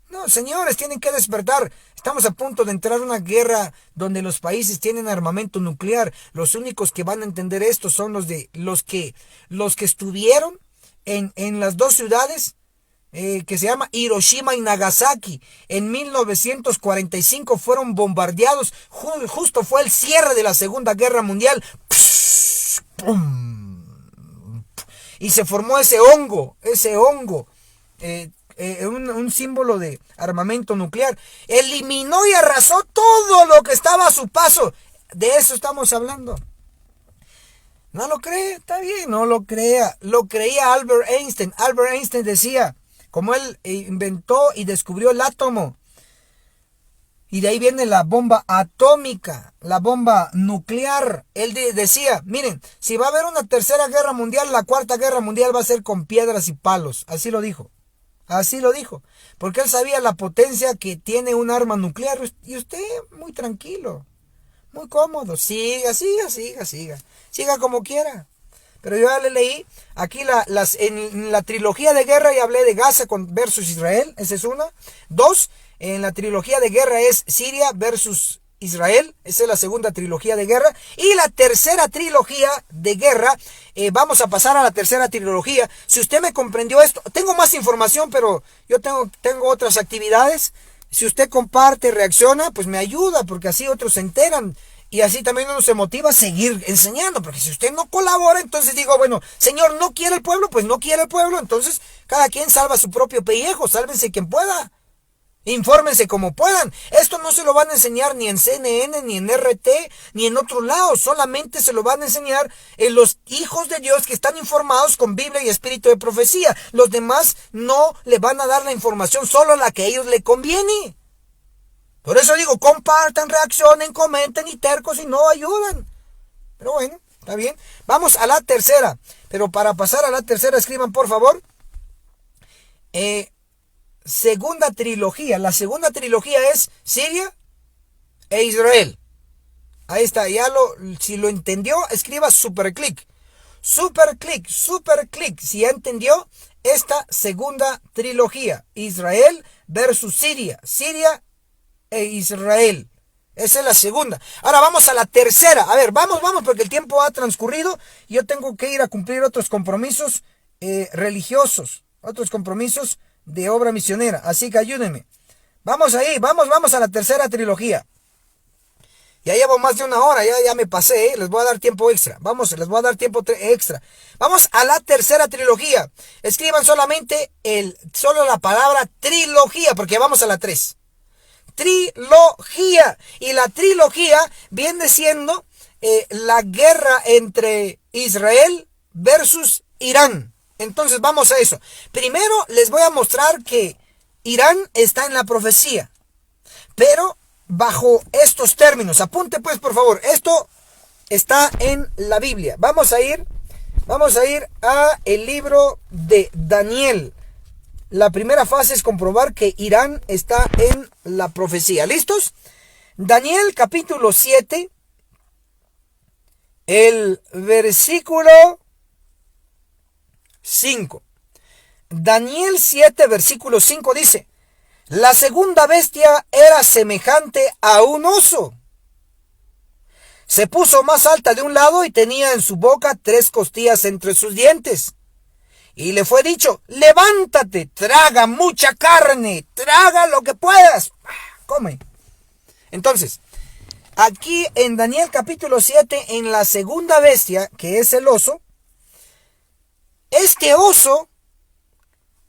No, señores, tienen que despertar. Estamos a punto de entrar a una guerra donde los países tienen armamento nuclear. Los únicos que van a entender esto son los que estuvieron en las dos ciudades que se llama Hiroshima y Nagasaki. En 1945 fueron bombardeados. Justo fue el cierre de la Segunda Guerra Mundial. ¡Pum! Y se formó ese hongo. Un símbolo de armamento nuclear. Eliminó y arrasó todo lo que estaba a su paso. De eso estamos hablando. ¿No lo cree? Está bien, no lo crea. Lo creía Albert Einstein. Albert Einstein decía, como él inventó y descubrió el átomo, y de ahí viene la bomba atómica, la bomba nuclear. Él decía, miren, si va a haber una tercera guerra mundial, la cuarta guerra mundial va a ser con piedras y palos. Así lo dijo. Así lo dijo, porque él sabía la potencia que tiene un arma nuclear. Y usted muy tranquilo, muy cómodo, siga como quiera. Pero yo ya le leí aquí en la trilogía de guerra, y hablé de Gaza versus Israel, esa es una. Dos, en la trilogía de guerra es Siria versus Israel, esa es la segunda trilogía de guerra. Y la tercera trilogía de guerra, vamos a pasar a la tercera trilogía. Si usted me comprendió esto, tengo más información, pero yo tengo otras actividades. Si usted comparte, reacciona, pues me ayuda, porque así otros se enteran. Y así también uno se motiva a seguir enseñando, porque si usted no colabora, entonces digo, bueno, Señor, ¿no quiere el pueblo? Pues no quiere el pueblo, entonces cada quien salva su propio pellejo, sálvense quien pueda. Infórmense como puedan. Esto no se lo van a enseñar ni en CNN, ni en RT, ni en otro lado. Solamente se lo van a enseñar en los hijos de Dios que están informados con Biblia y espíritu de profecía. Los demás no le van a dar la información, solo la que a ellos le conviene. Por eso digo, compartan, reaccionen, comenten y tercos y no ayudan. Pero bueno, está bien. Vamos a la tercera. Pero para pasar a la tercera, escriban por favor. Segunda trilogía. La segunda trilogía es Siria e Israel. Ahí está, si lo entendió, escriba super clic. Super clic. Si ya entendió esta segunda trilogía. Israel versus Siria. Siria e Israel. Esa es la segunda. Ahora vamos a la tercera. A ver, vamos, porque el tiempo ha transcurrido. Yo tengo que ir a cumplir otros compromisos religiosos. Otros compromisos de obra misionera, así que ayúdenme. Vamos ahí, vamos a la tercera trilogía. Ya llevo más de una hora, ya me pasé, les voy a dar tiempo extra. Les voy a dar tiempo extra. Vamos a la tercera trilogía. Escriban solo la palabra trilogía, porque vamos a la 3. Trilogía. Y la trilogía viene siendo la guerra entre Israel versus Irán. Entonces vamos a eso. Primero les voy a mostrar que Irán está en la profecía, pero bajo estos términos. Apunte pues por favor, esto está en la Biblia. Vamos a ir a el libro de Daniel. La primera fase es comprobar que Irán está en la profecía. ¿Listos? Daniel capítulo 7, el versículo 5. Daniel 7, versículo 5 dice: la segunda bestia era semejante a un oso. Se puso más alta de un lado y tenía en su boca 3 costillas entre sus dientes. Y le fue dicho: levántate, traga mucha carne, traga lo que puedas, come. Entonces, aquí en Daniel capítulo 7, en la segunda bestia, que es el oso, este oso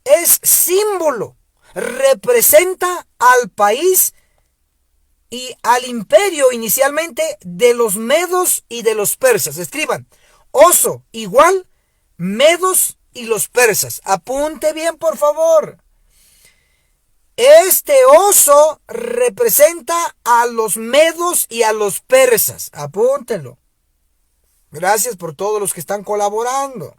es símbolo, representa al país y al imperio inicialmente de los medos y de los persas. Escriban: oso igual medos y los persas. Apunte bien, por favor. Este oso representa a los medos y a los persas. Apúntenlo. Gracias por todos los que están colaborando.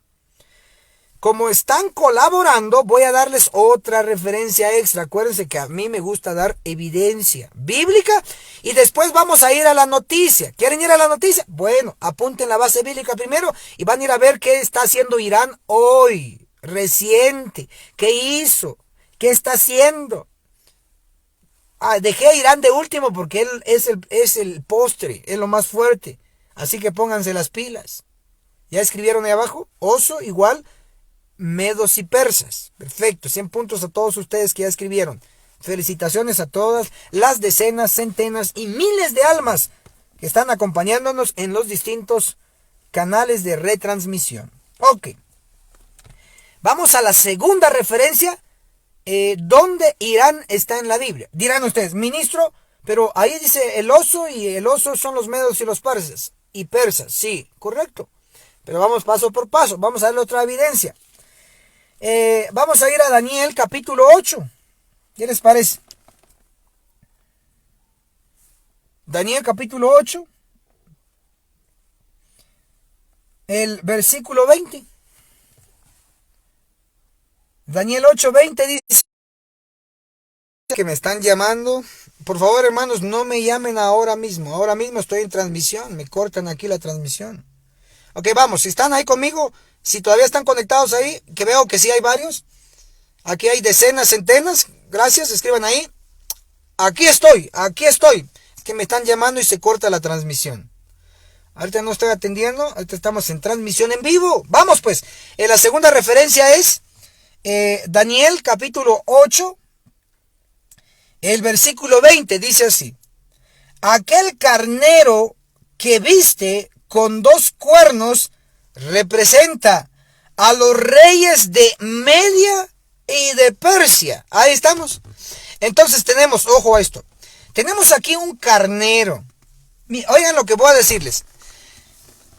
Como están colaborando, voy a darles otra referencia extra. Acuérdense que a mí me gusta dar evidencia bíblica y después vamos a ir a la noticia. ¿Quieren ir a la noticia? Bueno, apunten la base bíblica primero y van a ir a ver qué está haciendo Irán hoy, reciente. ¿Qué hizo? ¿Qué está haciendo? Dejé a Irán de último porque él es el postre, es lo más fuerte. Así que pónganse las pilas. ¿Ya escribieron ahí abajo? Oso igual medos y persas. Perfecto, 100 puntos a todos ustedes que ya escribieron. Felicitaciones a todas las decenas, centenas y miles de almas que están acompañándonos en los distintos canales de retransmisión. Ok. Vamos a la segunda referencia, donde Irán está en la Biblia. Dirán ustedes: ministro, pero ahí dice el oso y el oso son los medos y los persas. Y persas, sí, correcto. Pero vamos paso por paso, vamos a darle otra evidencia. Vamos a ir a Daniel capítulo 8. ¿Qué les parece? Daniel capítulo 8, el versículo 20. Daniel 8:20 dice que me están llamando. Por favor, hermanos, no me llamen ahora mismo. Ahora mismo estoy en transmisión. Me cortan aquí la transmisión. Ok, vamos. Si están ahí conmigo, si todavía están conectados ahí, que veo que sí hay varios. Aquí hay decenas, centenas. Gracias, escriban ahí. Aquí estoy, aquí estoy. Es que me están llamando y se corta la transmisión. Ahorita no estoy atendiendo, ahorita estamos en transmisión en vivo. Vamos pues. La segunda referencia es Daniel capítulo 8, el versículo 20. Dice así: aquel carnero que viste con 2 cuernos representa a los reyes de Media y de Persia. Ahí estamos. Entonces tenemos, ojo a esto, tenemos aquí un carnero. Oigan lo que voy a decirles.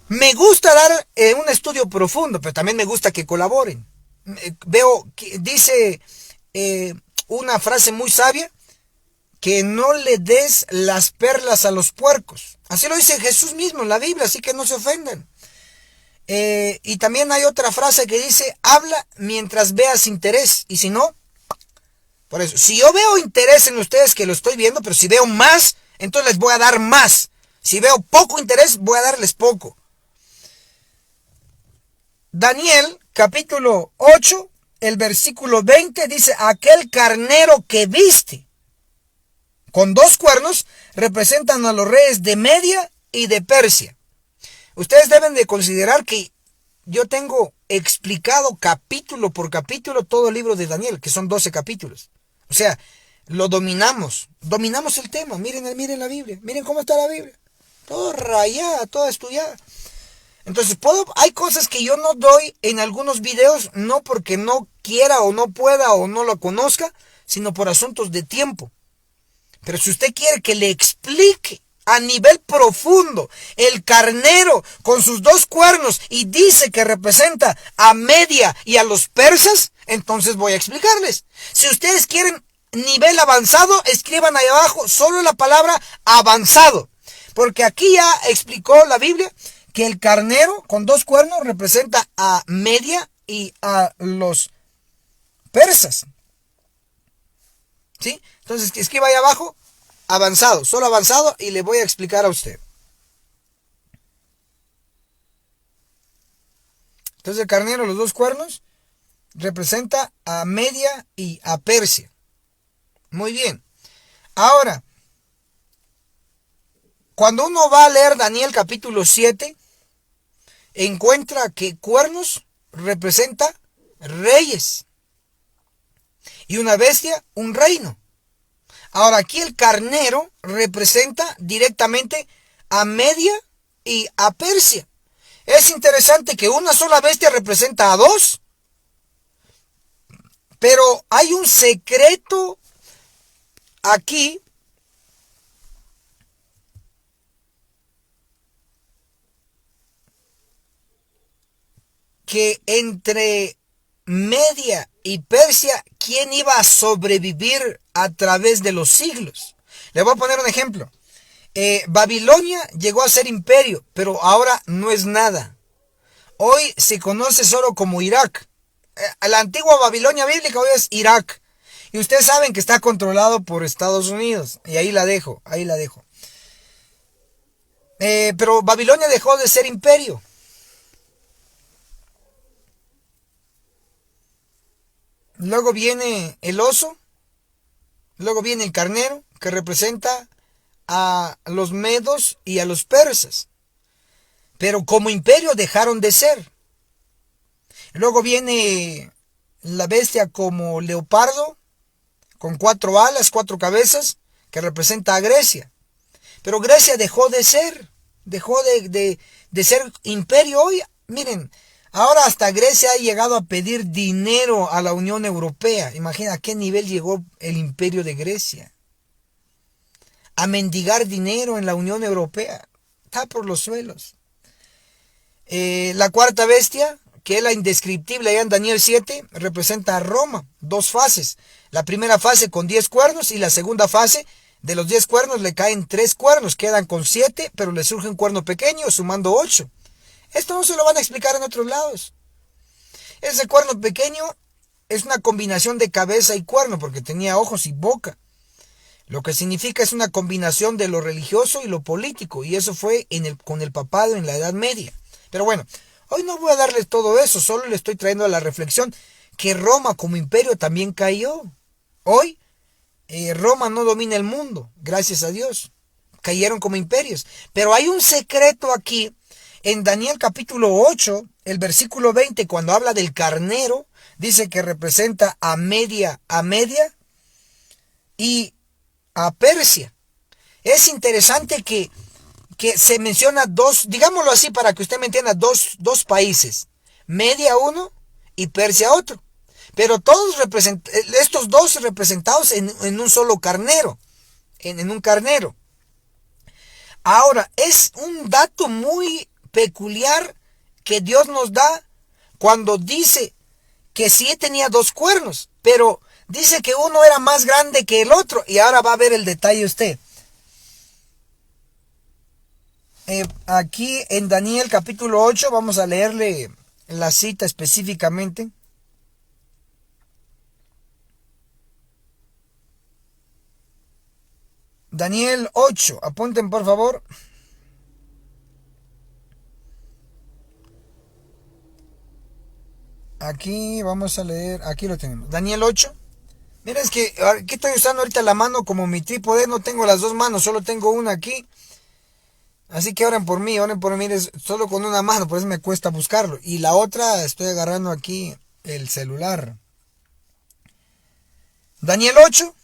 Me gusta dar un estudio profundo, pero también me gusta que colaboren. Veo que dice una frase muy sabia: que no le des las perlas a los puercos. Así lo dice Jesús mismo en la Biblia, así que no se ofendan. Y también hay otra frase que dice: habla mientras veas interés, y si no, por eso, si yo veo interés en ustedes, que lo estoy viendo, pero si veo más, entonces les voy a dar más. Si veo poco interés, voy a darles poco. Daniel capítulo 8, el versículo 20 dice: aquel carnero que viste con 2 cuernos representan a los reyes de Media y de Persia. Ustedes deben de considerar que yo tengo explicado capítulo por capítulo todo el libro de Daniel, que son 12 capítulos. O sea, lo dominamos el tema. Miren la Biblia, miren cómo está la Biblia. Todo rayada, toda estudiada. Entonces hay cosas que yo no doy en algunos videos, no porque no quiera o no pueda o no lo conozca, sino por asuntos de tiempo. Pero si usted quiere que le explique a nivel profundo el carnero con sus 2 cuernos y dice que representa a Media y a los persas, entonces voy a explicarles. Si ustedes quieren nivel avanzado, escriban ahí abajo solo la palabra avanzado. Porque aquí ya explicó la Biblia que el carnero con 2 cuernos representa a Media y a los persas. ¿Sí? Entonces, escriba ahí abajo, avanzado, solo avanzado, y le voy a explicar a usted. Entonces el carnero, los dos cuernos, representa a Media y a Persia. Muy bien. Ahora, cuando uno va a leer Daniel capítulo 7, encuentra que cuernos representa reyes y una bestia un reino. Ahora aquí el carnero representa directamente a Media y a Persia. Es interesante que una sola bestia representa a dos, pero hay un secreto aquí que entre Media y Persia, ¿quién iba a sobrevivir a través de los siglos? Le voy a poner un ejemplo. Babilonia llegó a ser imperio, pero ahora no es nada. Hoy se conoce solo como Irak. La antigua Babilonia bíblica hoy es Irak. Y ustedes saben que está controlado por Estados Unidos. Y ahí la dejo, ahí la dejo. Pero Babilonia dejó de ser imperio. Luego viene el oso. Luego viene el carnero, que representa a los medos y a los persas. Pero como imperio dejaron de ser. Luego viene la bestia como leopardo, con 4 alas, 4 cabezas, que representa a Grecia. Pero Grecia dejó de ser imperio hoy. Miren, ahora hasta Grecia ha llegado a pedir dinero a la Unión Europea. Imagina a qué nivel llegó el imperio de Grecia. A mendigar dinero en la Unión Europea. Está por los suelos. La cuarta bestia, que es la indescriptible allá en Daniel 7, representa a Roma. 2 fases. La primera fase con 10 cuernos y la segunda fase, de los 10 cuernos le caen 3 cuernos. Quedan con 7, pero le surge un cuerno pequeño, sumando 8. Esto no se lo van a explicar en otros lados. Ese cuerno pequeño es una combinación de cabeza y cuerno, porque tenía ojos y boca. Lo que significa es una combinación de lo religioso y lo político, y eso fue con el papado en la Edad Media. Pero bueno, hoy no voy a darles todo eso, solo le estoy trayendo a la reflexión que Roma como imperio también cayó. Hoy Roma no domina el mundo, gracias a Dios. Cayeron como imperios. Pero hay un secreto aquí, en Daniel capítulo 8, el versículo 20, cuando habla del carnero, dice que representa a Media y a Persia. Es interesante que se menciona dos, digámoslo así para que usted me entienda, dos países, Media uno y Persia otro, pero todos estos dos representados en un solo carnero, en un carnero. Ahora, es un dato muy peculiar que Dios nos da cuando dice que sí tenía 2 cuernos, pero dice que uno era más grande que el otro, y ahora va a ver el detalle usted. Aquí en Daniel capítulo 8 vamos a leerle la cita específicamente. Daniel 8, apunten por favor. Aquí vamos a leer, aquí lo tenemos. Daniel 8. Mira, es que aquí estoy usando ahorita la mano como mi trípode, no tengo las 2 manos, solo tengo una aquí. Así que oren por mí, solo con una mano, por eso me cuesta buscarlo. Y la otra estoy agarrando aquí el celular. Daniel 8,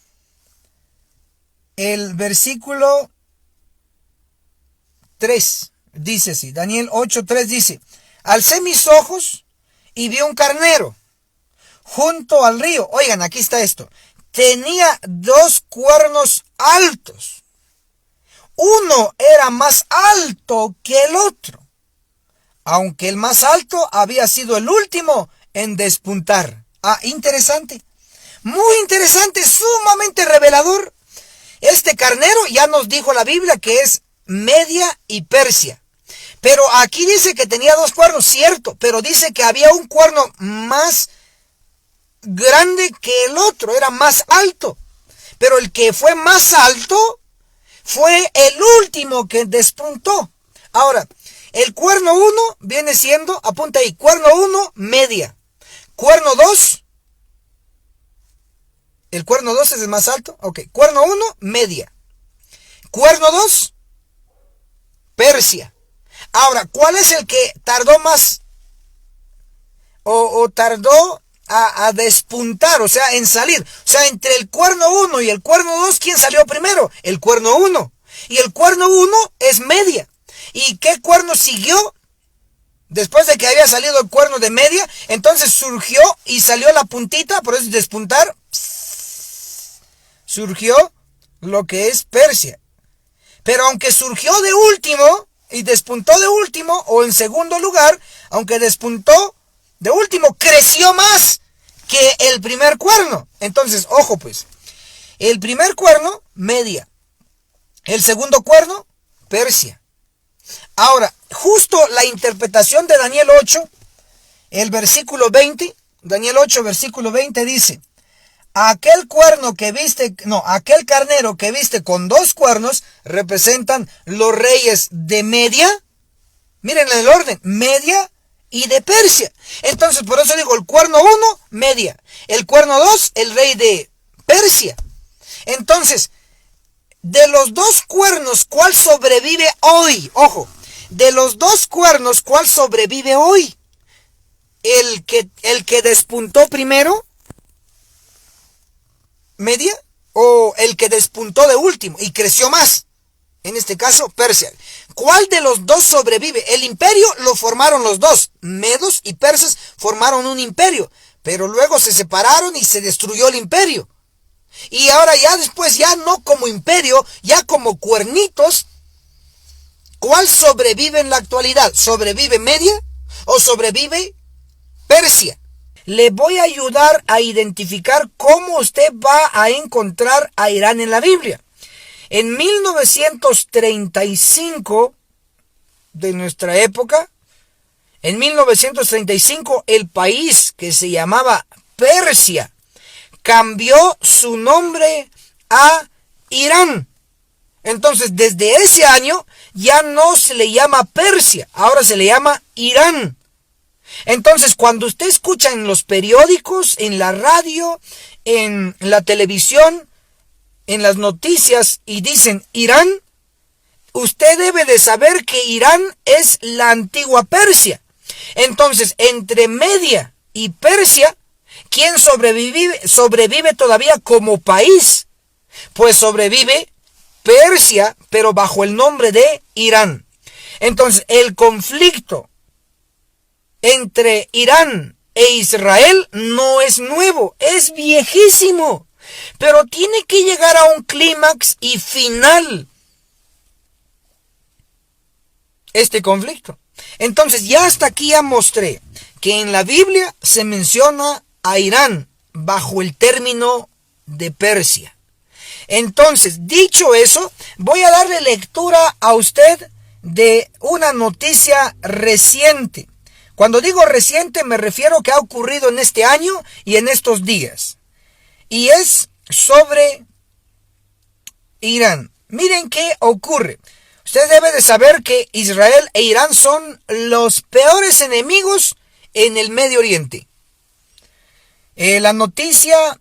el versículo 3, dice así. Daniel 8, 3 dice: alcé mis ojos y vi un carnero junto al río. Oigan, aquí está esto. Tenía 2 cuernos altos. Uno era más alto que el otro, aunque el más alto había sido el último en despuntar. Interesante. Muy interesante, sumamente revelador. Este carnero ya nos dijo la Biblia que es Media y Persia. Pero aquí dice que tenía 2 cuernos, cierto, pero dice que había un cuerno más grande que el otro, era más alto. Pero el que fue más alto fue el último que despuntó. Ahora, el cuerno 1 viene siendo, apunta ahí, cuerno 1, media. Cuerno 2, el cuerno 2 es el más alto. Ok, cuerno 1, media. Cuerno 2, Persia. Ahora, ¿cuál es el que tardó más o tardó a despuntar, o sea, en salir? O sea, entre el cuerno 1 y el cuerno 2, ¿quién salió primero? El cuerno 1. Y el cuerno 1 es media. ¿Y qué cuerno siguió? Después de que había salido el cuerno de media, entonces surgió y salió la puntita, por eso es despuntar. Surgió lo que es Persia. Pero aunque surgió de último y despuntó de último, o en segundo lugar, aunque despuntó de último, creció más que el primer cuerno. Entonces, ojo pues, el primer cuerno, media. El segundo cuerno, Persia. Ahora, justo la interpretación de Daniel 8, el versículo 20, Daniel 8, versículo 20 dice: aquel carnero que viste con 2 cuernos representan los reyes de Media. Miren el orden, Media y de Persia. Entonces, por eso digo, el cuerno 1, Media. El cuerno 2, el rey de Persia. Entonces, de los 2 cuernos, ¿cuál sobrevive hoy? Ojo, de los 2 cuernos, ¿cuál sobrevive hoy? El que despuntó primero, Media, o el que despuntó de último y creció más, en este caso Persia. ¿Cuál de los 2 sobrevive? El imperio lo formaron los 2, medos y persas formaron un imperio, pero luego se separaron y se destruyó el imperio. Y ahora ya después, ya no como imperio, ya como cuernitos, ¿cuál sobrevive en la actualidad? ¿Sobrevive Media o sobrevive Persia? Le voy a ayudar a identificar cómo usted va a encontrar a Irán en la Biblia. En 1935 de nuestra época, en 1935 el país que se llamaba Persia cambió su nombre a Irán. Entonces, desde ese año ya no se le llama Persia, ahora se le llama Irán. Entonces, cuando usted escucha en los periódicos, en la radio, en la televisión, en las noticias y dicen Irán, usted debe de saber que Irán es la antigua Persia. Entonces, entre Media y Persia, ¿quién sobrevive todavía como país? Pues sobrevive Persia, pero bajo el nombre de Irán. Entonces, el conflicto entre Irán e Israel no es nuevo, es viejísimo, pero tiene que llegar a un clímax y final este conflicto. Entonces, ya hasta aquí ya mostré que en la Biblia se menciona a Irán bajo el término de Persia. Entonces, dicho eso, voy a darle lectura a usted de una noticia reciente. Cuando digo reciente me refiero que ha ocurrido en este año y en estos días. Y es sobre Irán. Miren qué ocurre. Usted debe de saber que Israel e Irán son los peores enemigos en el Medio Oriente. La noticia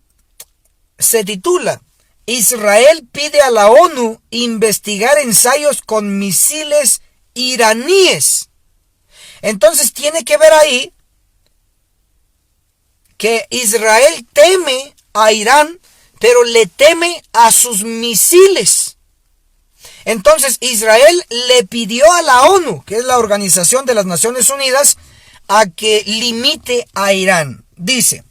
se titula: Israel pide a la ONU investigar ensayos con misiles iraníes. Entonces tiene que ver ahí que Israel teme a Irán, pero le teme a sus misiles. Entonces Israel le pidió a la ONU, que es la Organización de las Naciones Unidas, a que limite a Irán. Dice: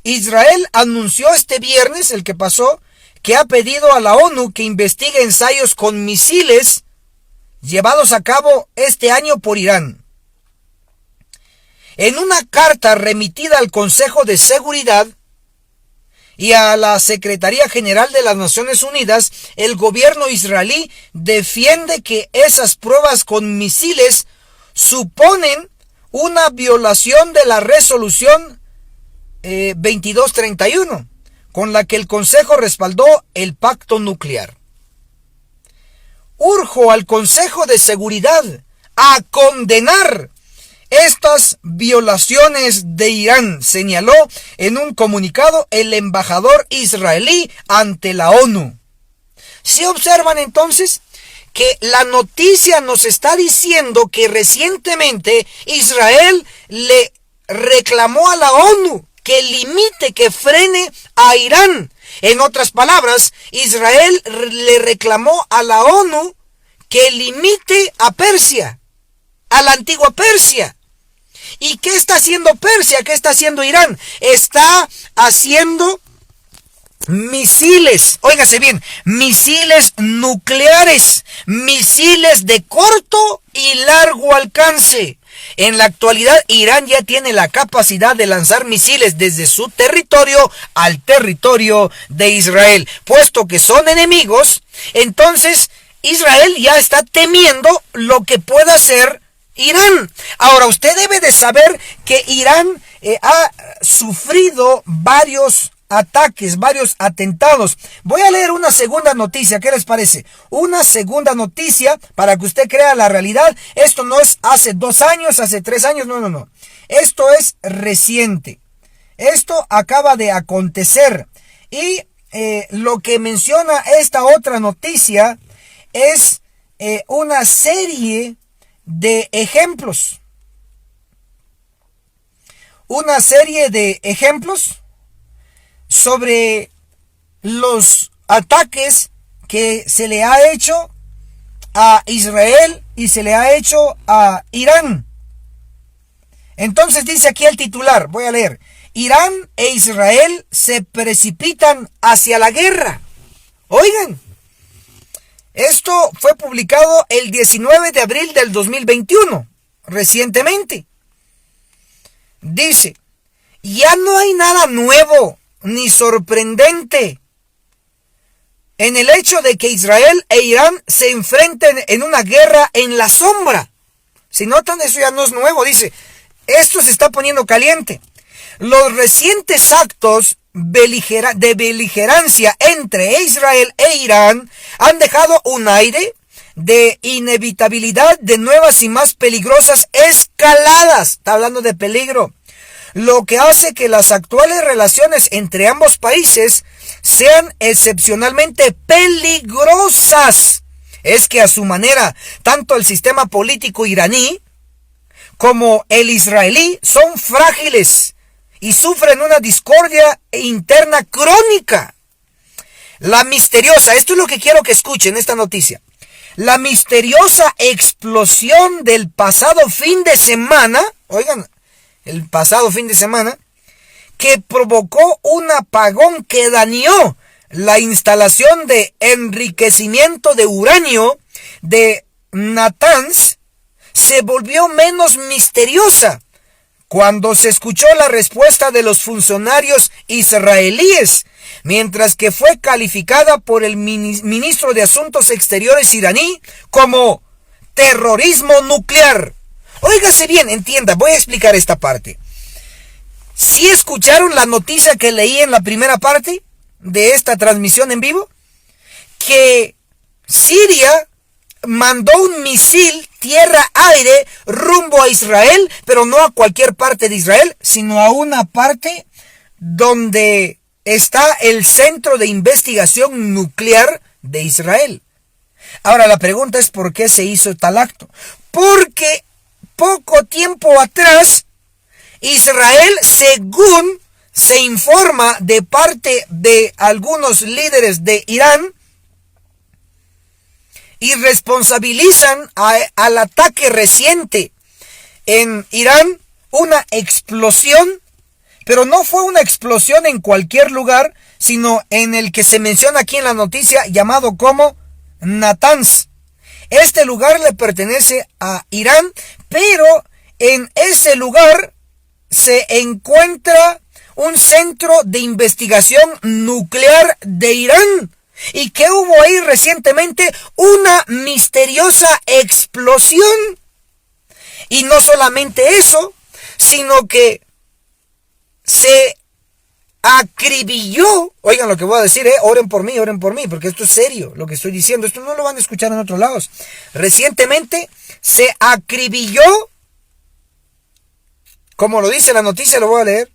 Israel anunció este viernes, el que pasó, que ha pedido a la ONU que investigue ensayos con misiles llevados a cabo este año por Irán. En una carta remitida al Consejo de Seguridad y a la Secretaría General de las Naciones Unidas, el gobierno israelí defiende que esas pruebas con misiles suponen una violación de la resolución 2231, con la que el Consejo respaldó el pacto nuclear. Urjo al Consejo de Seguridad a condenar estas violaciones de Irán, señaló en un comunicado el embajador israelí ante la ONU. ¿Sí observan entonces que la noticia nos está diciendo que recientemente Israel le reclamó a la ONU que limite, que frene a Irán? En otras palabras, Israel le reclamó a la ONU que limite a Persia, a la antigua Persia. ¿Y qué está haciendo Persia? ¿Qué está haciendo Irán? Está haciendo misiles, óigase bien, misiles nucleares, misiles de corto y largo alcance. En la actualidad, Irán ya tiene la capacidad de lanzar misiles desde su territorio al territorio de Israel. Puesto que son enemigos, entonces Israel ya está temiendo lo que pueda hacer Irán. Ahora, usted debe de saber que Irán ha sufrido varios ataques, varios atentados. Voy a leer una segunda noticia, ¿qué les parece? Una segunda noticia para que usted crea la realidad. Esto no es hace 2 años, hace 3 años, no. Esto es reciente. Esto acaba de acontecer. Y lo que menciona esta otra noticia es una serie de ejemplos. Una serie de ejemplos sobre los ataques que se le ha hecho a Israel y se le ha hecho a Irán. Entonces dice aquí el titular, voy a leer: Irán e Israel se precipitan hacia la guerra. Oigan, esto fue publicado el 19 de abril del 2021, recientemente. Dice: ya no hay nada nuevo ni sorprendente en el hecho de que Israel e Irán se enfrenten en una guerra en la sombra. Si notan, eso ya no es nuevo, dice. Esto se está poniendo caliente. Los recientes actos de beligerancia entre Israel e Irán han dejado un aire de inevitabilidad de nuevas y más peligrosas escaladas. Está hablando de peligro. Lo que hace que las actuales relaciones entre ambos países sean excepcionalmente peligrosas es que a su manera, tanto el sistema político iraní como el israelí son frágiles y sufren una discordia interna crónica. La misteriosa, esto es lo que quiero que escuchen esta noticia, la misteriosa explosión del pasado fin de semana, oigan, el pasado fin de semana, que provocó un apagón que dañó la instalación de enriquecimiento de uranio de Natanz, se volvió menos misteriosa cuando se escuchó la respuesta de los funcionarios israelíes, mientras que fue calificada por el ministro de Asuntos Exteriores iraní como terrorismo nuclear. Óigase bien, entienda, voy a explicar esta parte. ¿Sí escucharon la noticia que leí en la primera parte de esta transmisión en vivo? Que Siria mandó un misil tierra-aire rumbo a Israel, pero no a cualquier parte de Israel, sino a una parte donde está el Centro de Investigación Nuclear de Israel. Ahora la pregunta es: ¿por qué se hizo tal acto? Porque poco tiempo atrás, Israel, según se informa de parte de algunos líderes de Irán, y responsabilizan al ataque reciente en Irán, una explosión, pero no fue una explosión en cualquier lugar, sino en el que se menciona aquí en la noticia, llamado como Natanz. Este lugar le pertenece a Irán, pero en ese lugar se encuentra un centro de investigación nuclear de Irán. ¿Y qué hubo ahí recientemente? Una misteriosa explosión. Y no solamente eso, sino que se acribilló, oigan lo que voy a decir, oren por mí, porque esto es serio, lo que estoy diciendo, esto no lo van a escuchar en otros lados. Recientemente se acribilló, como lo dice la noticia, lo voy a leer.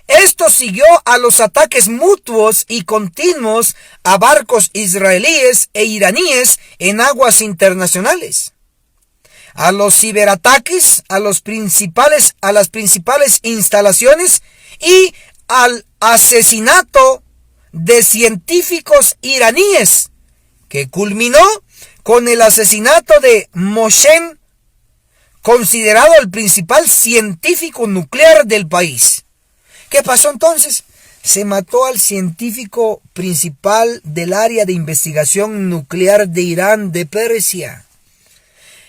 Esto siguió a los ataques mutuos y continuos a barcos israelíes e iraníes en aguas internacionales, a los ciberataques a las principales instalaciones y al asesinato de científicos iraníes, que culminó con el asesinato de Mohsen, considerado el principal científico nuclear del país. ¿Qué pasó entonces? Se mató al científico principal del área de investigación nuclear de Irán, de Persia.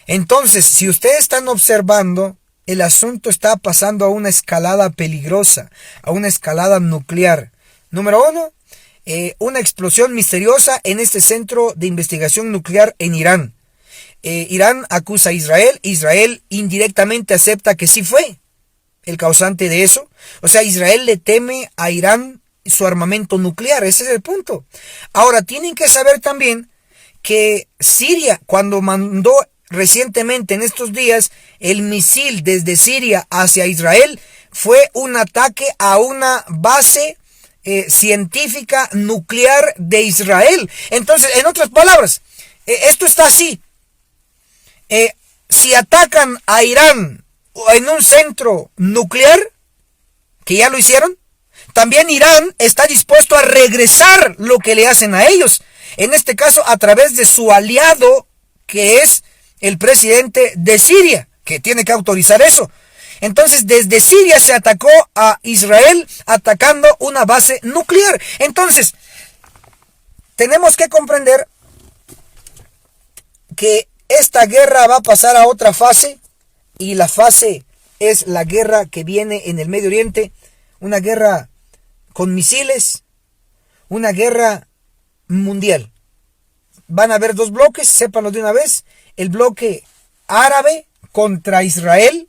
Entonces, si ustedes están observando, el asunto está pasando a una escalada peligrosa, a una escalada nuclear. Número 1, una explosión misteriosa en este centro de investigación nuclear en Irán. Irán acusa a Israel, Israel indirectamente acepta que sí fue el causante de eso. O sea, Israel le teme a Irán su armamento nuclear, ese es el punto. Ahora, tienen que saber también que Siria, cuando mandó recientemente en estos días el misil desde Siria hacia Israel, fue un ataque a una base científica nuclear de Israel. Entonces, en otras palabras, esto está así. Si atacan a Irán en un centro nuclear, que ya lo hicieron, también Irán está dispuesto a regresar lo que le hacen a ellos. En este caso, a través de su aliado, que es el presidente de Siria, que tiene que autorizar eso. Entonces, desde Siria se atacó a Israel atacando una base nuclear. Entonces, tenemos que comprender que esta guerra va a pasar a otra fase, y la fase es la guerra que viene en el Medio Oriente, una guerra con misiles, una guerra mundial. Van a haber dos bloques, sépanlo de una vez, el bloque árabe contra Israel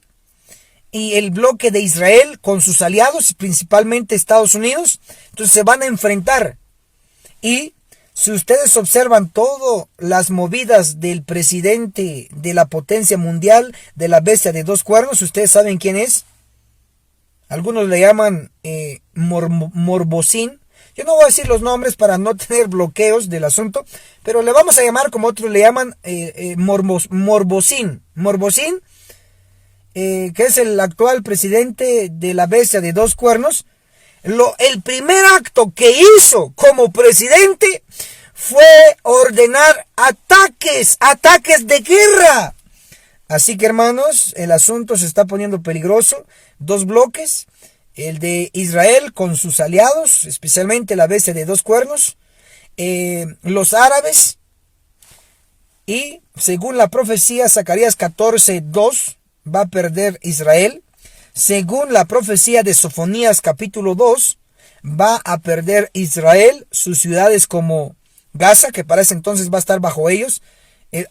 y el bloque de Israel con sus aliados, principalmente Estados Unidos. Entonces se van a enfrentar. Y si ustedes observan todas las movidas del presidente de la potencia mundial, de la bestia de dos cuernos, ustedes saben quién es. Algunos le llaman Morbosín. Yo no voy a decir los nombres para no tener bloqueos del asunto, pero le vamos a llamar como otros le llaman Morbosín. Morbosín, que es el actual presidente de la bestia de dos cuernos. El primer acto que hizo como presidente fue ordenar ataques de guerra. Así que, hermanos, el asunto se está poniendo peligroso. Dos bloques, el de Israel con sus aliados, especialmente la bestia de dos cuernos, los árabes, y según la profecía Zacarías 14:2 va a perder Israel. Según la profecía de Sofonías capítulo 2, va a perder Israel sus ciudades como Gaza, que para ese entonces va a estar bajo ellos,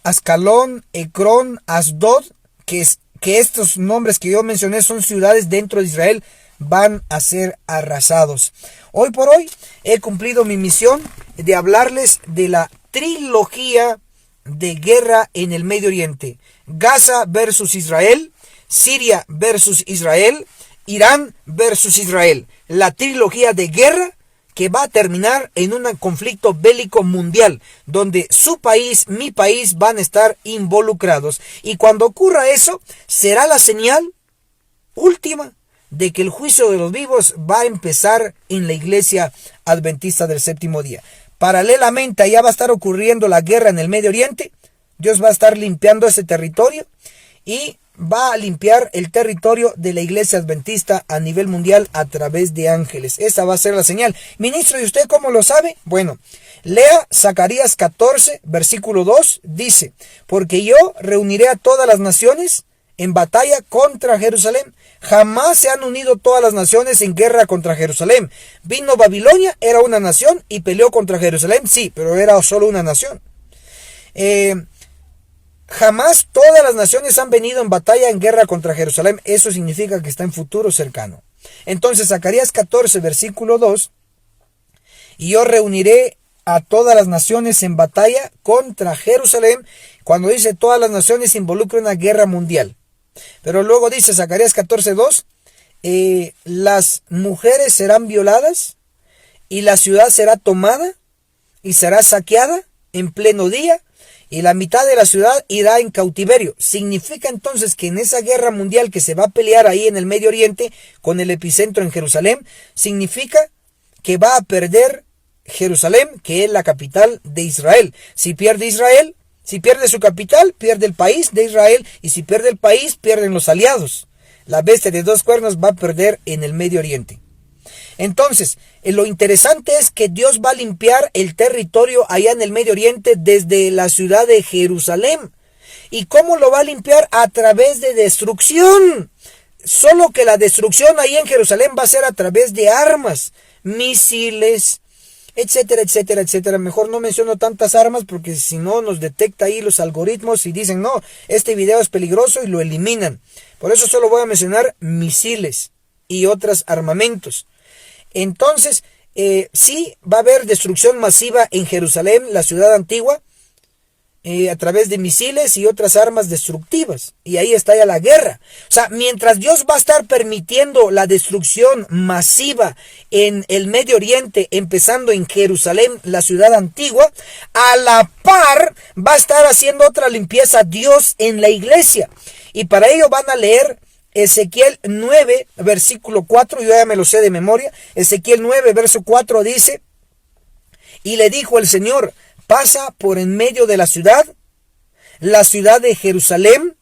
Ascalón, Ecrón, Asdod, que estos nombres que yo mencioné son ciudades dentro de Israel, van a ser arrasados. Hoy por hoy he cumplido mi misión de hablarles de la trilogía de guerra en el Medio Oriente: Gaza versus Israel, Siria versus Israel, Irán versus Israel. La trilogía de guerra que va a terminar en un conflicto bélico mundial, donde su país, mi país, van a estar involucrados. Y cuando ocurra eso, será la señal última de que el juicio de los vivos va a empezar en la iglesia adventista del séptimo día. Paralelamente, allá va a estar ocurriendo la guerra en el Medio Oriente. Dios va a estar limpiando ese territorio y va a limpiar el territorio de la iglesia adventista a nivel mundial a través de ángeles. Esa va a ser la señal. Ministro, ¿y usted cómo lo sabe? Bueno, lea Zacarías 14, versículo 2, dice: porque yo reuniré a todas las naciones en batalla contra Jerusalén. Jamás se han unido todas las naciones en guerra contra Jerusalén. Vino Babilonia, era una nación, y peleó contra Jerusalén, sí, pero era solo una nación. Jamás todas las naciones han venido en batalla, en guerra contra Jerusalén. Eso significa que está en futuro cercano. Entonces, Zacarías 14, versículo 2, y yo reuniré a todas las naciones en batalla contra Jerusalén. Cuando dice todas las naciones, involucra una guerra mundial. Pero luego dice Zacarías 14, 2, las mujeres serán violadas y la ciudad será tomada y será saqueada en pleno día, y la mitad de la ciudad irá en cautiverio. Significa entonces que en esa guerra mundial que se va a pelear ahí en el Medio Oriente, con el epicentro en Jerusalén, significa que va a perder Jerusalén, que es la capital de Israel. Si pierde Israel, si pierde su capital, pierde el país de Israel, y si pierde el país, pierden los aliados. La bestia de dos cuernos va a perder en el Medio Oriente. Entonces, lo interesante es que Dios va a limpiar el territorio allá en el Medio Oriente desde la ciudad de Jerusalén. ¿Y cómo lo va a limpiar? A través de destrucción. Solo que la destrucción ahí en Jerusalén va a ser a través de armas, misiles, etcétera, etcétera, etcétera. Mejor no menciono tantas armas porque si no nos detecta ahí los algoritmos y dicen, no, este video es peligroso, y lo eliminan. Por eso solo voy a mencionar misiles y otros armamentos. Entonces, sí va a haber destrucción masiva en Jerusalén, la ciudad antigua, a través de misiles y otras armas destructivas. Y ahí está ya la guerra. O sea, mientras Dios va a estar permitiendo la destrucción masiva en el Medio Oriente, empezando en Jerusalén, la ciudad antigua, a la par va a estar haciendo otra limpieza Dios en la iglesia. Y para ello van a leer Ezequiel 9, versículo 4, yo ya me lo sé de memoria. Ezequiel 9, verso 4 dice, y le dijo el Señor, pasa por en medio de la ciudad de Jerusalén,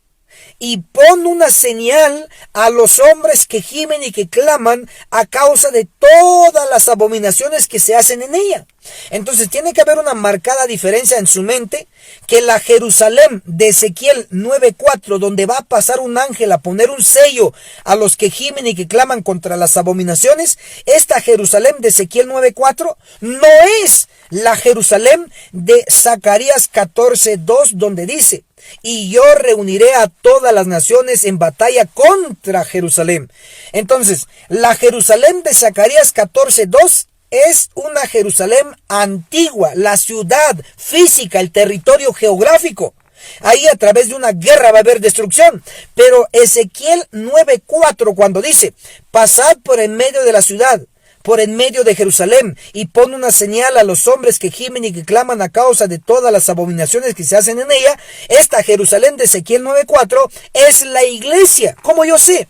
y pon una señal a los hombres que gimen y que claman a causa de todas las abominaciones que se hacen en ella. Entonces tiene que haber una marcada diferencia en su mente, que la Jerusalén de Ezequiel 9:4, donde va a pasar un ángel a poner un sello a los que gimen y que claman contra las abominaciones, esta Jerusalén de Ezequiel 9:4 no es la Jerusalén de Zacarías 14:2, donde dice, y yo reuniré a todas las naciones en batalla contra Jerusalén. Entonces, la Jerusalén de Zacarías 14:2 es una Jerusalén antigua, la ciudad física, el territorio geográfico. Ahí a través de una guerra va a haber destrucción. Pero Ezequiel 9:4, cuando dice, pasad por en medio de la ciudad, por en medio de Jerusalén, y pon una señal a los hombres que gimen y que claman a causa de todas las abominaciones que se hacen en ella, esta Jerusalén de Ezequiel 9:4 es la iglesia. ¿Cómo yo sé?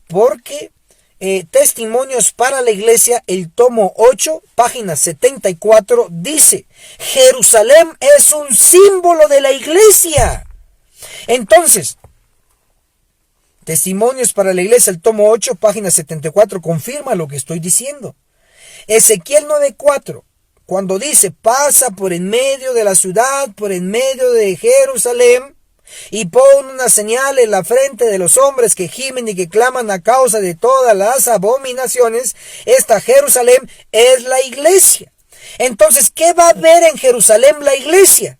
Porque Testimonios para la Iglesia, el tomo 8, página 74, dice, Jerusalén es un símbolo de la iglesia. Entonces, Testimonios para la Iglesia, el tomo 8, página 74, confirma lo que estoy diciendo. Ezequiel 9:4, cuando dice, pasa por en medio de la ciudad, por en medio de Jerusalén, y pon una señal en la frente de los hombres que gimen y que claman a causa de todas las abominaciones, esta Jerusalén es la iglesia. Entonces, ¿qué va a haber en Jerusalén la iglesia?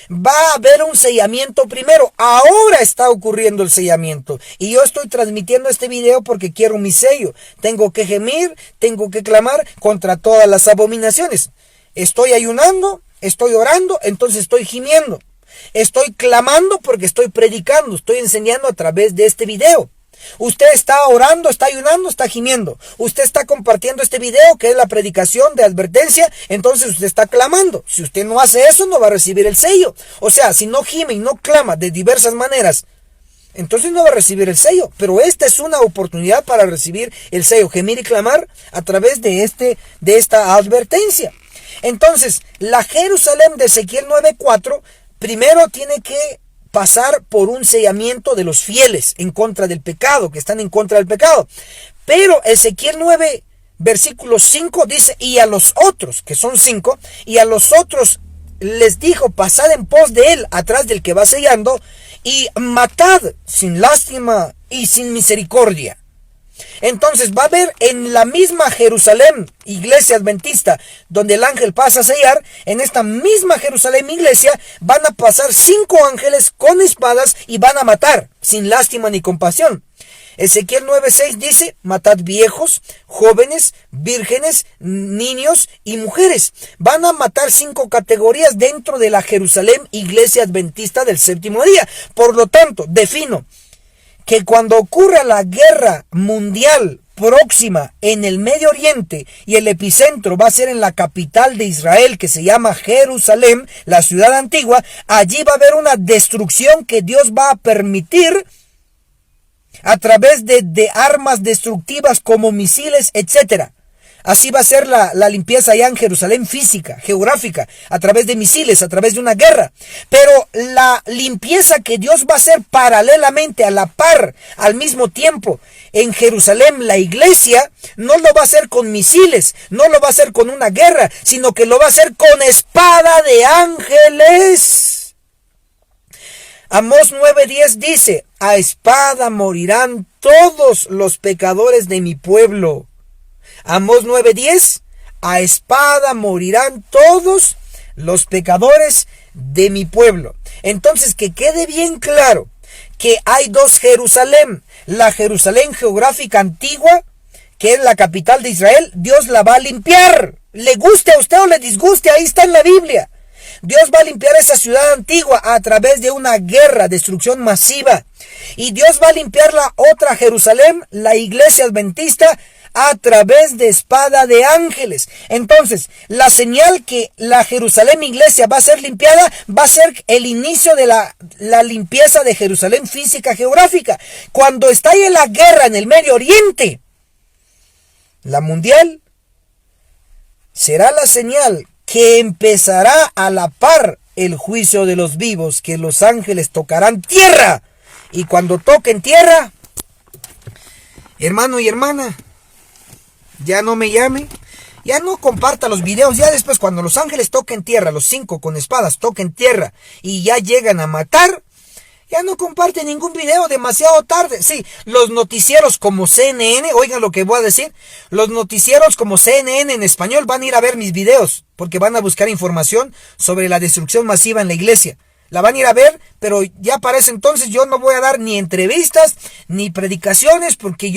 Va a haber un sellamiento primero. Ahora está ocurriendo el sellamiento. Y yo estoy transmitiendo este video porque quiero mi sello. Tengo que gemir, tengo que clamar contra todas las abominaciones. Estoy ayunando, estoy orando, entonces estoy gimiendo. Estoy clamando porque estoy predicando, estoy enseñando a través de este video. Usted está orando, está ayunando, está gimiendo. Usted está compartiendo este video que es la predicación de advertencia, entonces usted está clamando. Si usted no hace eso, no va a recibir el sello. O sea, si no gime y no clama de diversas maneras, entonces no va a recibir el sello. Pero esta es una oportunidad para recibir el sello, gemir y clamar a través de esta advertencia. Entonces, la Jerusalén de Ezequiel 9:4 primero tiene que pasar por un sellamiento de los fieles en contra del pecado, que están en contra del pecado. Pero Ezequiel 9, versículo 5 dice, y a los otros, que son 5, y a los otros les dijo, pasad en pos de él, atrás del que va sellando, y matad sin lástima y sin misericordia. Entonces va a haber en la misma Jerusalén, iglesia adventista, donde el ángel pasa a sellar, en esta misma Jerusalén, iglesia, van a pasar 5 ángeles con espadas y van a matar, sin lástima ni compasión. Ezequiel 9:6 dice, matad viejos, jóvenes, vírgenes, niños y mujeres. Van a matar 5 categorías dentro de la Jerusalén Iglesia Adventista del Séptimo Día. Por lo tanto, defino que cuando ocurra la guerra mundial próxima en el Medio Oriente y el epicentro va a ser en la capital de Israel, que se llama Jerusalén, la ciudad antigua, allí va a haber una destrucción que Dios va a permitir a través de armas destructivas como misiles, etcétera. Así va a ser la limpieza allá en Jerusalén física, geográfica, a través de misiles, a través de una guerra. Pero la limpieza que Dios va a hacer paralelamente, a la par, al mismo tiempo, en Jerusalén, la iglesia, no lo va a hacer con misiles, no lo va a hacer con una guerra, sino que lo va a hacer con espada de ángeles. Amós 9:10 dice, a espada morirán todos los pecadores de mi pueblo. Amós 9:10, a espada morirán todos los pecadores de mi pueblo. Entonces, que quede bien claro que hay 2 Jerusalén. La Jerusalén geográfica antigua, que es la capital de Israel, Dios la va a limpiar. Le guste a usted o le disguste, ahí está en la Biblia. Dios va a limpiar esa ciudad antigua a través de una guerra, destrucción masiva. Y Dios va a limpiar la otra Jerusalén, la iglesia adventista, a través de espada de ángeles. Entonces, la señal que la Jerusalén iglesia va a ser limpiada, va a ser el inicio de la limpieza de Jerusalén física geográfica. Cuando estalle la guerra en el Medio Oriente, la mundial, será la señal que empezará a la par el juicio de los vivos, que los ángeles tocarán tierra. Y cuando toquen tierra, hermano y hermana, ya no me llame, ya no comparta los videos. Ya después, cuando los ángeles toquen tierra, los 5 con espadas toquen tierra y ya llegan a matar, ya no comparte ningún video, demasiado tarde. Sí, los noticieros como CNN, oigan lo que voy a decir, los noticieros como CNN en español van a ir a ver mis videos, porque van a buscar información sobre la destrucción masiva en la iglesia. La van a ir a ver, pero ya para ese entonces yo no voy a dar ni entrevistas, ni predicaciones, porque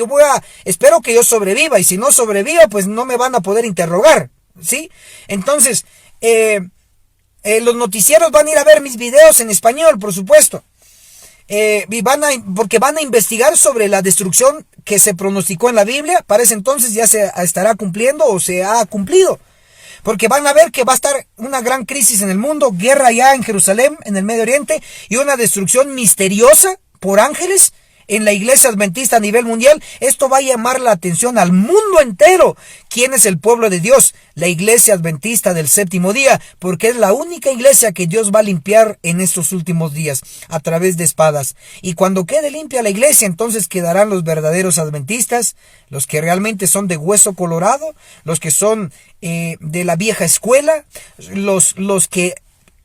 espero que yo sobreviva, y si no sobreviva, pues no me van a poder interrogar, ¿sí? Entonces, los noticieros van a ir a ver mis videos en español, por supuesto. Porque van a investigar sobre la destrucción que se pronosticó en la Biblia. Para ese entonces ya se estará cumpliendo o se ha cumplido. Porque van a ver que va a estar una gran crisis en el mundo, guerra ya en Jerusalén, en el Medio Oriente, y una destrucción misteriosa por ángeles en la iglesia adventista a nivel mundial. Esto va a llamar la atención al mundo entero. ¿Quién es el pueblo de Dios? La iglesia adventista del séptimo día, porque es la única iglesia que Dios va a limpiar en estos últimos días a través de espadas. Y cuando quede limpia la iglesia, entonces quedarán los verdaderos adventistas, los que realmente son de hueso colorado, los que son de la vieja escuela, los que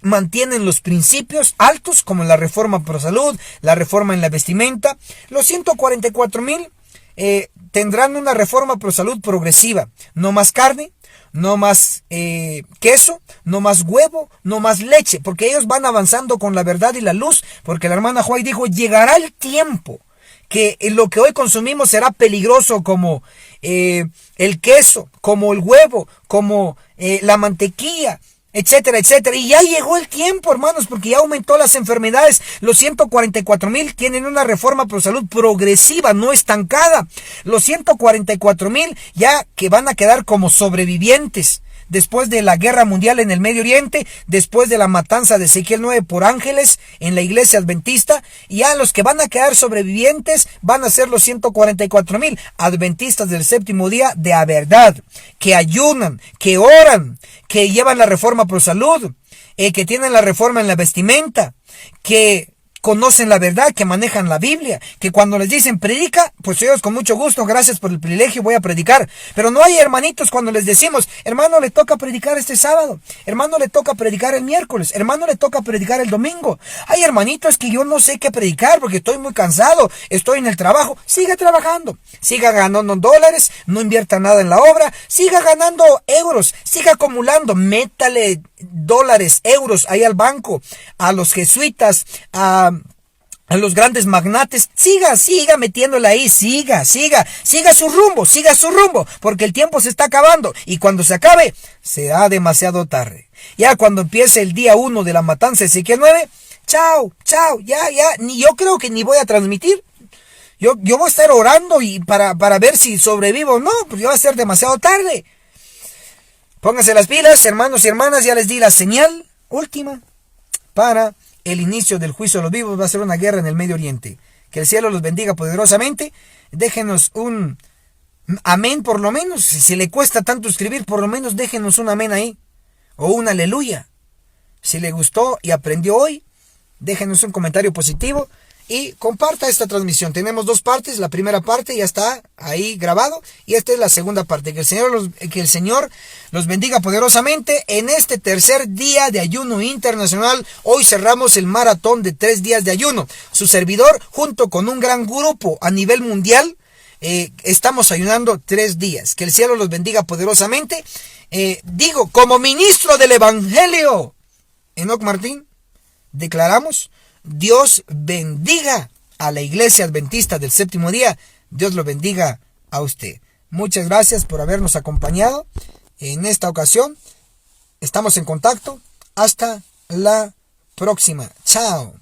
mantienen los principios altos, como la reforma pro salud, la reforma en la vestimenta. Los 144,000 tendrán una reforma pro salud progresiva. No más carne, no más queso, no más huevo, no más leche, porque ellos van avanzando con la verdad y la luz, porque la hermana White dijo, llegará el tiempo que lo que hoy consumimos será peligroso, como el queso, como el huevo, como la mantequilla, etcétera, etcétera. Y ya llegó el tiempo, hermanos, porque ya aumentó las enfermedades. Los 144,000 tienen una reforma pro salud progresiva, no estancada. Los 144,000 ya que van a quedar como sobrevivientes después de la guerra mundial en el Medio Oriente, después de la matanza de Ezequiel 9 por ángeles en la iglesia adventista. Y ya los que van a quedar sobrevivientes van a ser los 144,000 adventistas del séptimo día de a verdad, que ayunan, que oran, que llevan la reforma pro salud, que tienen la reforma en la vestimenta, que conocen la verdad, que manejan la Biblia, que cuando les dicen predica, pues ellos con mucho gusto, gracias por el privilegio, voy a predicar. Pero no hay hermanitos cuando les decimos, hermano, le toca predicar este sábado, hermano, le toca predicar el miércoles, hermano, le toca predicar el domingo. Hay hermanitos que yo no sé qué predicar porque estoy muy cansado, estoy en el trabajo. Siga trabajando, siga ganando dólares, no invierta nada en la obra, siga ganando euros, siga acumulando, métale dólares, euros ahí al banco, a los jesuitas, a a los grandes magnates, siga metiéndola ahí, siga su rumbo, porque el tiempo se está acabando, y cuando se acabe, será demasiado tarde. Ya cuando empiece el día 1 de la matanza de Ezequiel 9, chao, ya, yo creo que ni voy a transmitir. Yo voy a estar orando y para ver si sobrevivo o no, pues ya va a ser demasiado tarde. Pónganse las pilas, hermanos y hermanas, ya les di la señal última para el inicio del juicio de los vivos. Va a ser una guerra en el Medio Oriente. Que el cielo los bendiga poderosamente. Déjenos un amén por lo menos. Si le cuesta tanto escribir, por lo menos déjenos un amén ahí. O un aleluya. Si le gustó y aprendió hoy, déjenos un comentario positivo. Y comparta esta transmisión. Tenemos 2 partes. La primera parte ya está ahí grabado. Y esta es la segunda parte. Que el Señor los bendiga poderosamente. En este tercer día de ayuno internacional. Hoy cerramos el maratón de 3 días de ayuno. Su servidor, junto con un gran grupo a nivel mundial, estamos ayunando 3 días. Que el cielo los bendiga poderosamente. Digo, como ministro del Evangelio, Enoc Martín, declaramos: Dios bendiga a la Iglesia Adventista del Séptimo Día. Dios lo bendiga a usted. Muchas gracias por habernos acompañado en esta ocasión. Estamos en contacto. Hasta la próxima. Chao.